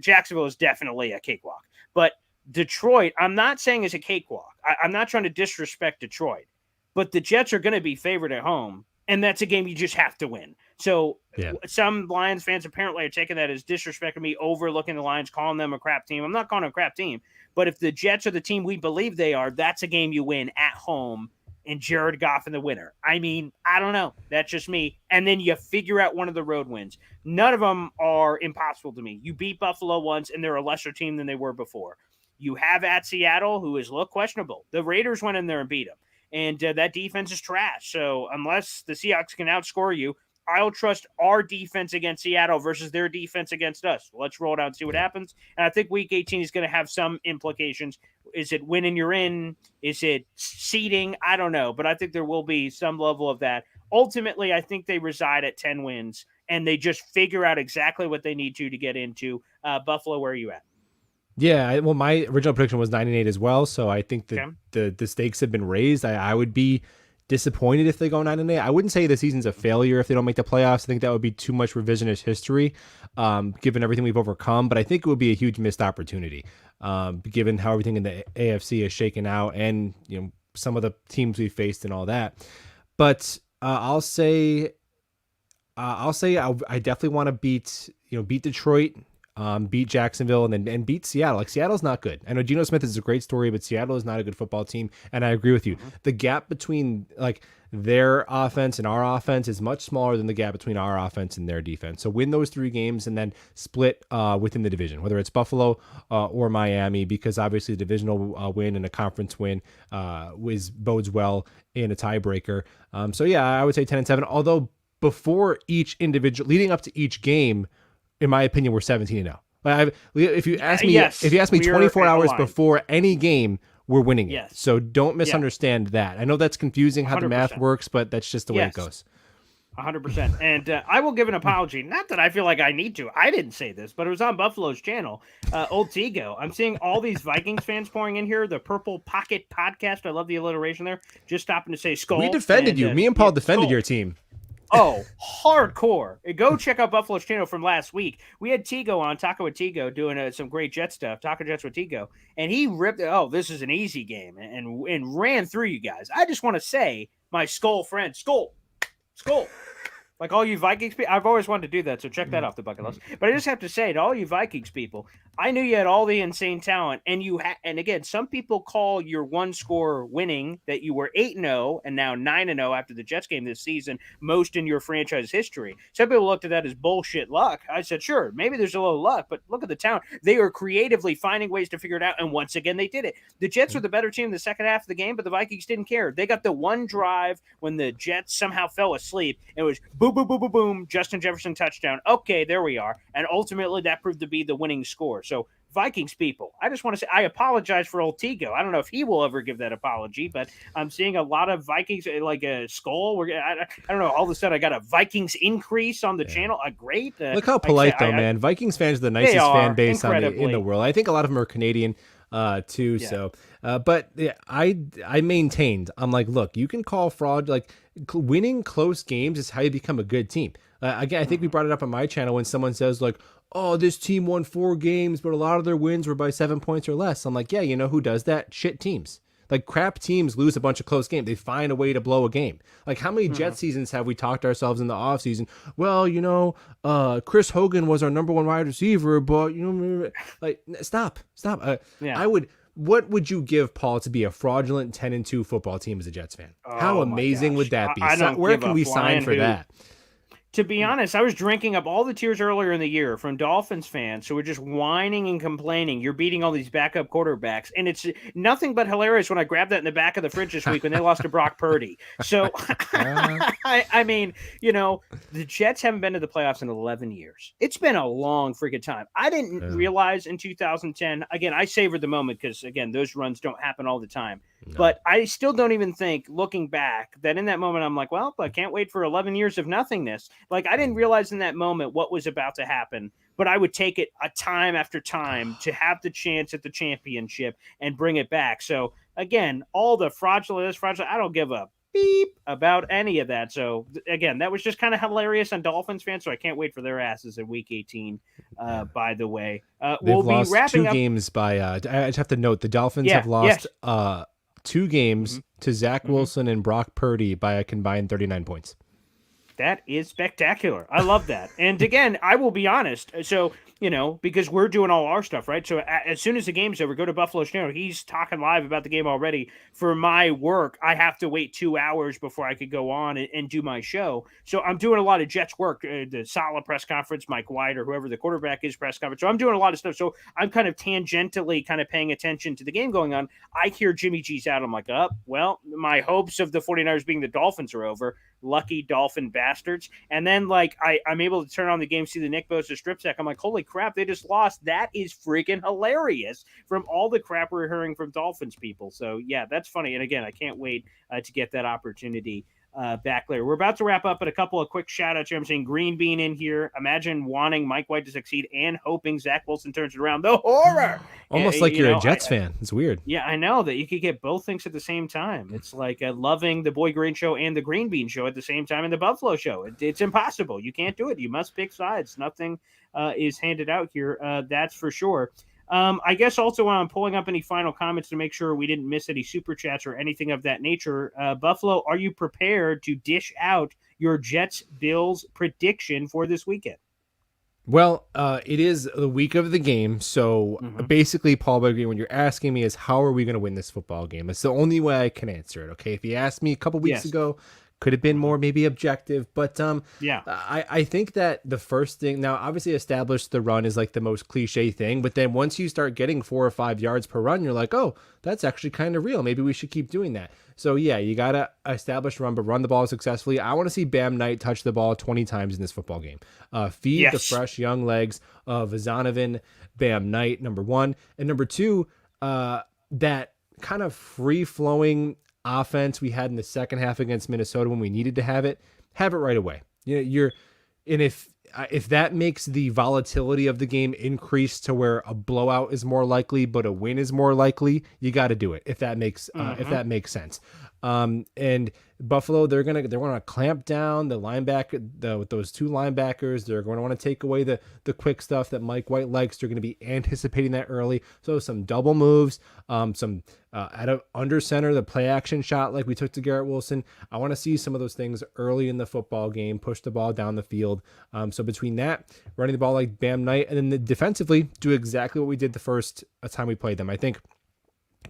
Jacksonville is definitely a cakewalk, but Detroit, I'm not saying is a cakewalk. I'm not trying to disrespect Detroit, but the Jets are going to be favored at home, and that's a game you just have to win. So Yeah. some Lions fans apparently are taking that as disrespecting me, overlooking the Lions, calling them a crap team. I'm not calling them a crap team, but if the Jets are the team we believe they are, that's a game you win at home and Jared Goff in the winner. I mean, I don't know. That's just me. And then you figure out one of the road wins. None of them are impossible to me. You beat Buffalo once, and they're a lesser team than they were before. You have at Seattle, who is look questionable. The Raiders went in there and beat them, and that defense is trash. So unless the Seahawks can outscore you, I'll trust our defense against Seattle versus their defense against us. Let's roll it out and see what happens. And I think Week 18 is going to have some implications. Is it winning you're in? Is it seeding? I don't know, but I think there will be some level of that. Ultimately, I think they reside at 10 wins, and they just figure out exactly what they need to get into. Buffalo, where are you at? Yeah, well, my original prediction was 9-8 as well, so I think that Okay. the stakes have been raised. I would be disappointed if they go 9-8. I wouldn't say the season's a failure if they don't make the playoffs. I think that would be too much revisionist history, given everything we've overcome. But I think it would be a huge missed opportunity, given how everything in the AFC is shaken out, and some of the teams we faced and all that. But I definitely want to beat Detroit, beat Jacksonville, and beat Seattle. Like, Seattle's not good. I know Geno Smith is a great story, but Seattle is not a good football team. And I agree with you. The gap between their offense and our offense is much smaller than the gap between our offense and their defense. So win those 3 games and then split within the division, whether it's Buffalo or Miami, because obviously a divisional win and a conference win bodes well in a tiebreaker. So yeah, I would say 10-7. Although before each individual, leading up to each game, in my opinion, we're 17-0. If you ask me, Yes, 24 hours before any game, we're winning it. Yes. So don't misunderstand that. I know that's confusing how the math 100%. works, but that's just the way it goes. 100%. And I will give an apology. Not that I feel like I need to. I didn't say this, but it was on Buffalo's channel. Old Tigo. I'm seeing all these Vikings fans pouring in here. The Purple Pocket Podcast. I love the alliteration there. Just stopping to say Skull. We defended you. Me and Paul defended your team. Oh, hardcore. Go check out Buffalo's channel from last week. We had Tigo on, Taco with Tigo, doing some great Jet stuff, Taco Jets with Tigo. And he ripped it. Oh, this is an easy game, and ran through you guys. I just want to say, my Skull friend, Skull. Like all you Vikings people, I've always wanted to do that, so check that off the bucket list. But I just have to say to all you Vikings people, I knew you had all the insane talent, and and again, some people call your one score winning that you were 8-0 and now 9-0 after the Jets game this season, most in your franchise history. Some people looked at that as bullshit luck. I said, sure, maybe there's a little luck, but look at the talent. They are creatively finding ways to figure it out, and once again, they did it. The Jets were the better team in the second half of the game, but the Vikings didn't care. They got the one drive when the Jets somehow fell asleep. It was boom, boom, boom, boom, boom, Justin Jefferson touchdown. Okay, there we are. And ultimately, that proved to be the winning score. So, Vikings people, I just want to say I apologize for old Tigo. I don't know if he will ever give that apology, but I'm seeing a lot of Vikings, like a Skull. I don't know. All of a sudden, I got a Vikings increase on the channel. Great. Look how polite, man. Vikings fans are the nicest fan base in the world. I think a lot of them are Canadian too. Yeah. So, but I maintained. I'm like, look, you can call fraud. Like, winning close games is how you become a good team. Again, I think we brought it up on my channel when someone says like, oh, this team won 4 games, but a lot of their wins were by 7 points or less. I'm like, yeah, you know who does that? Shit teams. Like, crap teams lose a bunch of close games. They find a way to blow a game. Like, how many Jet seasons have we talked ourselves in the offseason? Well, Chris Hogan was our number 1 wide receiver, but, like, stop. What would you give, Paul, to be a fraudulent 10-2 football team as a Jets fan? How amazing would that be? Where can we sign for that? To be honest, I was drinking up all the tears earlier in the year from Dolphins fans who were just whining and complaining. You're beating all these backup quarterbacks. And it's nothing but hilarious when I grabbed that in the back of the fridge this week when they lost to Brock Purdy. So, I mean, the Jets haven't been to the playoffs in 11 years. It's been a long freaking time. I didn't realize in 2010, again, I savored the moment because, again, those runs don't happen all the time. No. But I still don't even think, looking back, that in that moment I'm like, well, I can't wait for 11 years of nothingness. Like, I didn't realize in that moment what was about to happen, but I would take it a time after time to have the chance at the championship and bring it back. So, again, all the fraudulent, I don't give a beep about any of that. So, again, that was just kind of hilarious on Dolphins fans, so I can't wait for their asses in Week 18, by the way. We'll be wrapping 2 games by I just have to note, the Dolphins have lost 2 games to Zach Wilson and Brock Purdy by a combined 39 points. That is spectacular. I love that. And again, I will be honest. So, because we're doing all our stuff, right? So as soon as the game's over, go to Buffalo's channel. He's talking live about the game already. For my work, I have to wait 2 hours before I could go on and do my show. So I'm doing a lot of Jets work, the Saleh press conference, Mike White, or whoever the quarterback is press conference. So I'm doing a lot of stuff. So I'm kind of tangentially kind of paying attention to the game going on. I hear Jimmy G's out. I'm like, well, my hopes of the 49ers being the Dolphins are over. lucky Dolphin bastards. And then like I'm able to turn on the game, see the Nick Bosa strip sack. I'm like, holy crap, they just lost. That is freaking hilarious from all the crap we're hearing from Dolphins people. So yeah, that's funny. And again, I can't wait to get that opportunity back later. We're about to wrap up, but a couple of quick shout outs here. I'm saying Green Bean in here. Imagine wanting Mike White to succeed and hoping Zach Wilson turns it around. The horror. Almost like you're a Jets fan. It's weird. Yeah, I know that you could get both things at the same time. It's like loving the Boy Green show and the Green Bean show at the same time and the Buffalo show. It's impossible. You can't do it. You must pick sides. Nothing is handed out here. That's for sure. I guess also while I'm pulling up any final comments to make sure we didn't miss any super chats or anything of that nature, Buffalo, are you prepared to dish out your Jets-Bills prediction for this weekend? Well, it is the week of the game, so basically, Paul Begreen, when you're asking me is how are we going to win this football game? It's the only way I can answer it, okay? If you asked me a couple weeks ago, could have been more maybe objective, but I think that the first thing, now obviously establish the run is like the most cliche thing, but then once you start getting 4 or 5 yards per run, you're like, oh, that's actually kind of real. Maybe we should keep doing that. So yeah, you got to establish run, but run the ball successfully. I want to see Bam Knight touch the ball 20 times in this football game. Feed the fresh young legs of Zonovan, Bam Knight, number one. And number two, that kind of free-flowing offense we had in the second half against Minnesota when we needed to have it right away. And if that makes the volatility of the game increase to where a blowout is more likely but a win is more likely, you got to do it if that makes sense. And Buffalo, they're gonna clamp down the linebacker with those 2 linebackers. They're going to want to take away the quick stuff that Mike White likes. They're going to be anticipating that early. So some double moves, some under center, the play action shot like we took to Garrett Wilson. I want to see some of those things early in the football game, push the ball down the field. So between that, running the ball like Bam Knight, and then defensively do exactly what we did the first time we played them. I think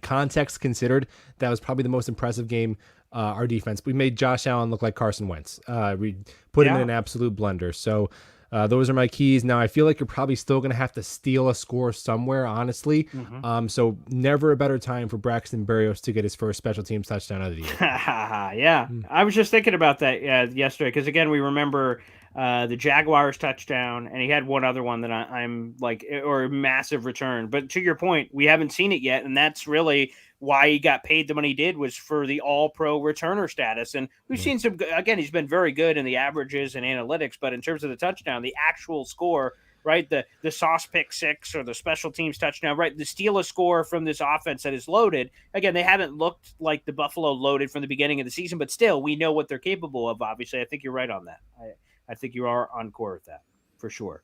context considered, that was probably the most impressive game. Our defense, we made Josh Allen look like Carson Wentz. We put him in an absolute blender. So those are my keys. Now I feel like you're probably still going to have to steal a score somewhere, honestly. So never a better time for Braxton Berrios to get his first special teams touchdown of the year. I was just thinking about that yesterday because again we remember the Jaguars touchdown, and he had one other one that I'm like, or a massive return. But to your point, we haven't seen it yet, and that's really why he got paid the money he did, was for the all-pro returner status. And we've seen some, again, he's been very good in the averages and analytics, but in terms of the touchdown, the actual score, right, the sauce pick 6 or the special teams touchdown, right, the steal a score from this offense that is loaded. Again, they haven't looked like the Buffalo loaded from the beginning of the season, but still, we know what they're capable of, obviously. I think you're right on that. I think you are on core with that, for sure.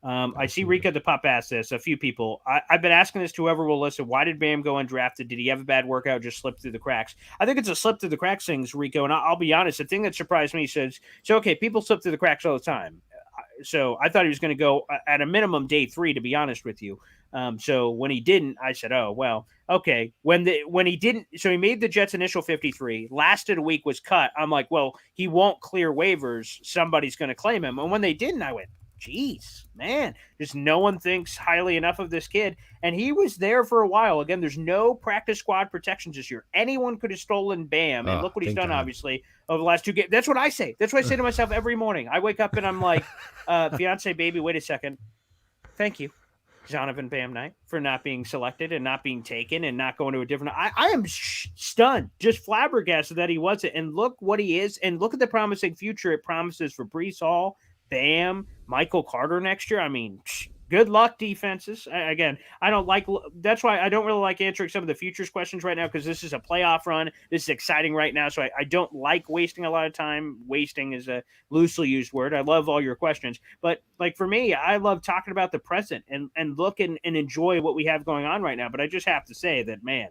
I see Rika the Pup asked this, a few people. I've been asking this to whoever will listen. Why did Bam go undrafted? Did he have a bad workout, just slip through the cracks? I think it's a slip through the cracks thing, Rico, and I'll be honest. The thing that surprised me says, so okay, people slip through the cracks all the time. So I thought he was going to go at a minimum day 3, to be honest with you. So when he didn't, I said, oh, well, okay. When he didn't, so he made the Jets initial 53, lasted a week, was cut. I'm like, well, he won't clear waivers. Somebody's going to claim him. And when they didn't, I went, geez, man, just no one thinks highly enough of this kid. And he was there for a while. Again, there's no practice squad protections this year. Anyone could have stolen Bam. And look what he's done, obviously, over the last 2 games. That's what I say. That's what I say to myself every morning. I wake up and I'm like, fiance, baby, wait a second. Thank you, Zonovan Bam Knight, for not being selected and not being taken and not going to a different. I am stunned, just flabbergasted that he wasn't. And look what he is. And look at the promising future it promises for Breece Hall, Bam, Michael Carter next year. I mean, good luck, defenses. Again, I don't like. That's why I don't really like answering some of the futures questions right now, because this is a playoff run. This is exciting right now, so I don't like wasting a lot of time. Wasting is a loosely used word. I love all your questions, but like for me, I love talking about the present and look and enjoy what we have going on right now. But I just have to say that, man,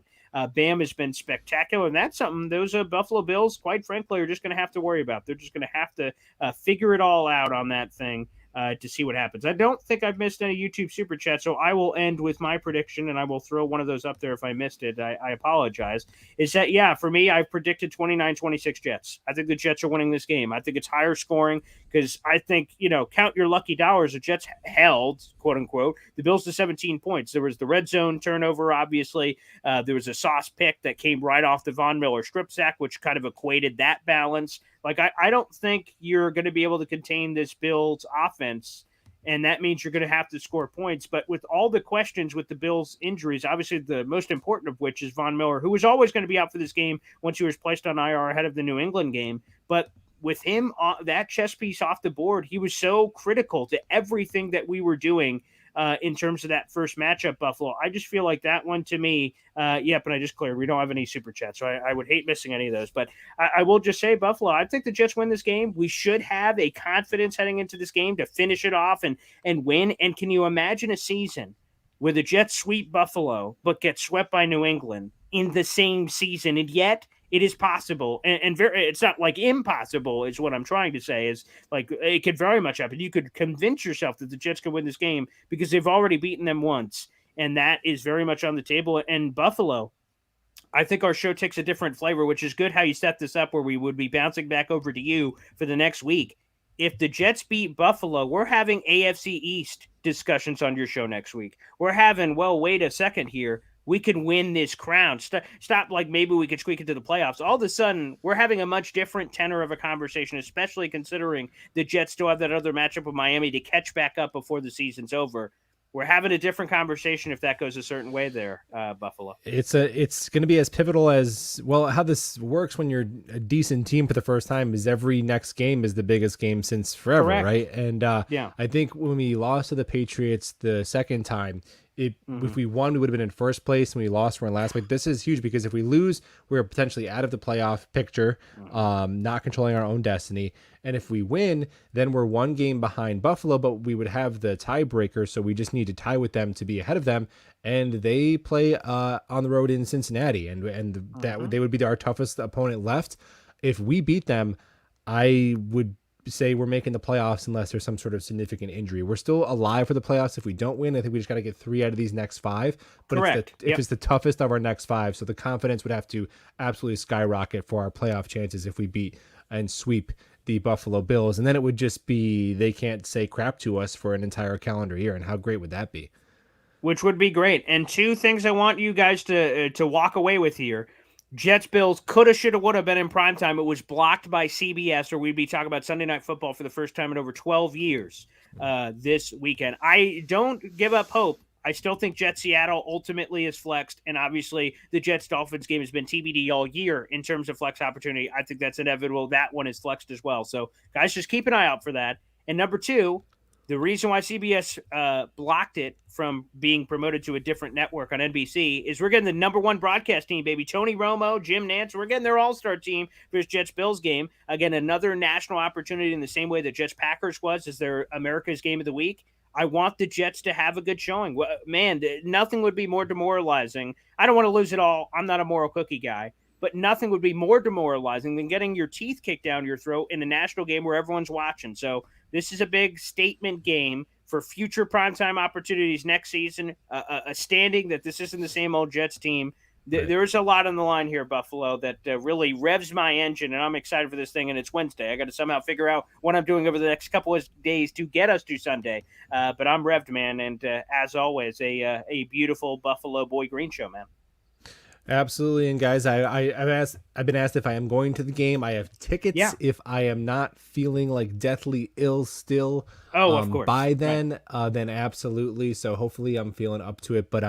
Bam has been spectacular, and that's something those Buffalo Bills, quite frankly, are just going to have to worry about. They're just going to have to figure it all out on that thing to see what happens. I don't think I've missed any YouTube Super Chat, so I will end with my prediction, and I will throw one of those up there if I missed it. I apologize. Is that, yeah, for me, I've predicted 29-26 Jets. I think the Jets are winning this game. I think it's higher scoring because I think, count your lucky dollars. The Jets held, quote unquote, the Bills to 17 points. There was the red zone turnover, obviously. There was a sauce pick that came right off the Von Miller strip sack, which kind of equated that balance. Like, I don't think you're going to be able to contain this Bills offense, and that means you're going to have to score points. But with all the questions with the Bills' injuries, obviously the most important of which is Von Miller, who was always going to be out for this game once he was placed on IR ahead of the New England game. But with him, that chess piece off the board, he was so critical to everything that we were doing in terms of that first matchup, Buffalo. I just feel like that one to me, but I just cleared. We don't have any super chats, so I would hate missing any of those. But I will just say, Buffalo, I think the Jets win this game. We should have a confidence heading into this game to finish it off and win. And can you imagine a season where the Jets sweep Buffalo but get swept by New England in the same season? And yet it is possible, and it's not like impossible is what I'm trying to say. Is like it could very much happen. You could convince yourself that the Jets can win this game because they've already beaten them once, and that is very much on the table. And Buffalo, I think our show takes a different flavor, which is good how you set this up where we would be bouncing back over to you for the next week. If the Jets beat Buffalo, we're having AFC East discussions on your show next week. We're having, well, wait a second here. We can win this crown. Stop like maybe we could squeak into the playoffs. All of a sudden, we're having a much different tenor of a conversation, especially considering the Jets still have that other matchup with Miami to catch back up before the season's over. We're having a different conversation if that goes a certain way there, Buffalo. It's going to be as pivotal as well. How this works when you're a decent team for the first time is every next game is the biggest game since forever, Correct. right? And yeah, I think when we lost to the Patriots the second time, if we won, we would have been in first place, and we lost, we're in last place. This is huge because if we lose, we're potentially out of the playoff picture, not controlling our own destiny. And if we win, then we're one game behind Buffalo, but we would have the tiebreaker, so we just need to tie with them to be ahead of them. And they play on the road in Cincinnati, and that they would be our toughest opponent left. If we beat them, I would say we're making the playoffs unless there's some sort of significant injury. We're still alive for the playoffs if we don't win. I think we just got to get 3 out of these next 5. But it's the toughest of our next 5, so the confidence would have to absolutely skyrocket for our playoff chances if we beat and sweep the Buffalo Bills. And then it would just be they can't say crap to us for an entire calendar year. And how great would that be? Which would be great. And 2 things I want you guys to walk away with here. Jets Bills coulda, shoulda, woulda been in primetime. It was blocked by CBS, or we'd be talking about Sunday Night Football for the first time in over 12 years this weekend. I don't give up hope. I still think Jets Seattle ultimately is flexed, and obviously the Jets Dolphins game has been TBD all year in terms of flex opportunity. I think that's inevitable. That one is flexed as well. So, guys, just keep an eye out for that. And number 2, the reason why CBS blocked it from being promoted to a different network on NBC is we're getting the number 1 broadcast team, baby. Tony Romo, Jim Nantz, we're getting their all-star team for this Jets-Bills game. Again, another national opportunity in the same way that Jets-Packers was as their America's Game of the Week. I want the Jets to have a good showing. Man, nothing would be more demoralizing. I don't want to lose it all. I'm not a moral cookie guy. But nothing would be more demoralizing than getting your teeth kicked down your throat in a national game where everyone's watching. So this is a big statement game for future primetime opportunities next season, a standing that this isn't the same old Jets team. Right. There's a lot on the line here, Buffalo, that really revs my engine, and I'm excited for this thing, and it's Wednesday. I got to somehow figure out what I'm doing over the next couple of days to get us to Sunday. But I'm revved, man, and as always, a beautiful Buffalo Boy Green show, man. Absolutely. And guys, I've been asked if I am going to the game. I have tickets. Yeah. If I am not feeling like deathly ill still of course. By then, then absolutely. So hopefully I'm feeling up to it. But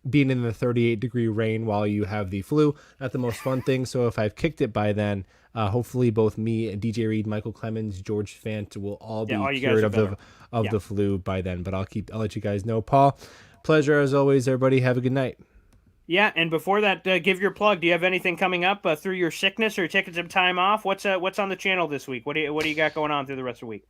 being in the 38-degree rain while you have the flu, not the most fun thing. So if I've kicked it by then, hopefully both me and DJ Reed, Michael Clemens, George Fant will all be cured of the flu by then. But I'll let you guys know. Paul, pleasure as always, everybody. Have a good night. Yeah, and before that, give your plug. Do you have anything coming up through your sickness, or taking some time off? What's on the channel this week? What do you got going on through the rest of the week?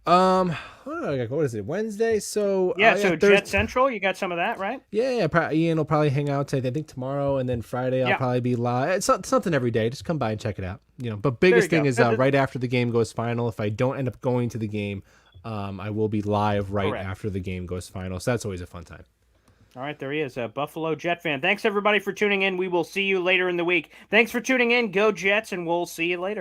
What is it? Wednesday. So so Jet Central, you got some of that, right? Yeah. Ian will probably hang out. I think tomorrow, and then Friday I'll probably be live. It's something every day. Just come by and check it out. But biggest thing is right after the game goes final. If I don't end up going to the game, I will be live right after the game goes final. So that's always a fun time. All right, there he is, a Buffalo Jet fan. Thanks, everybody, for tuning in. We will see you later in the week. Thanks for tuning in. Go Jets, and we'll see you later.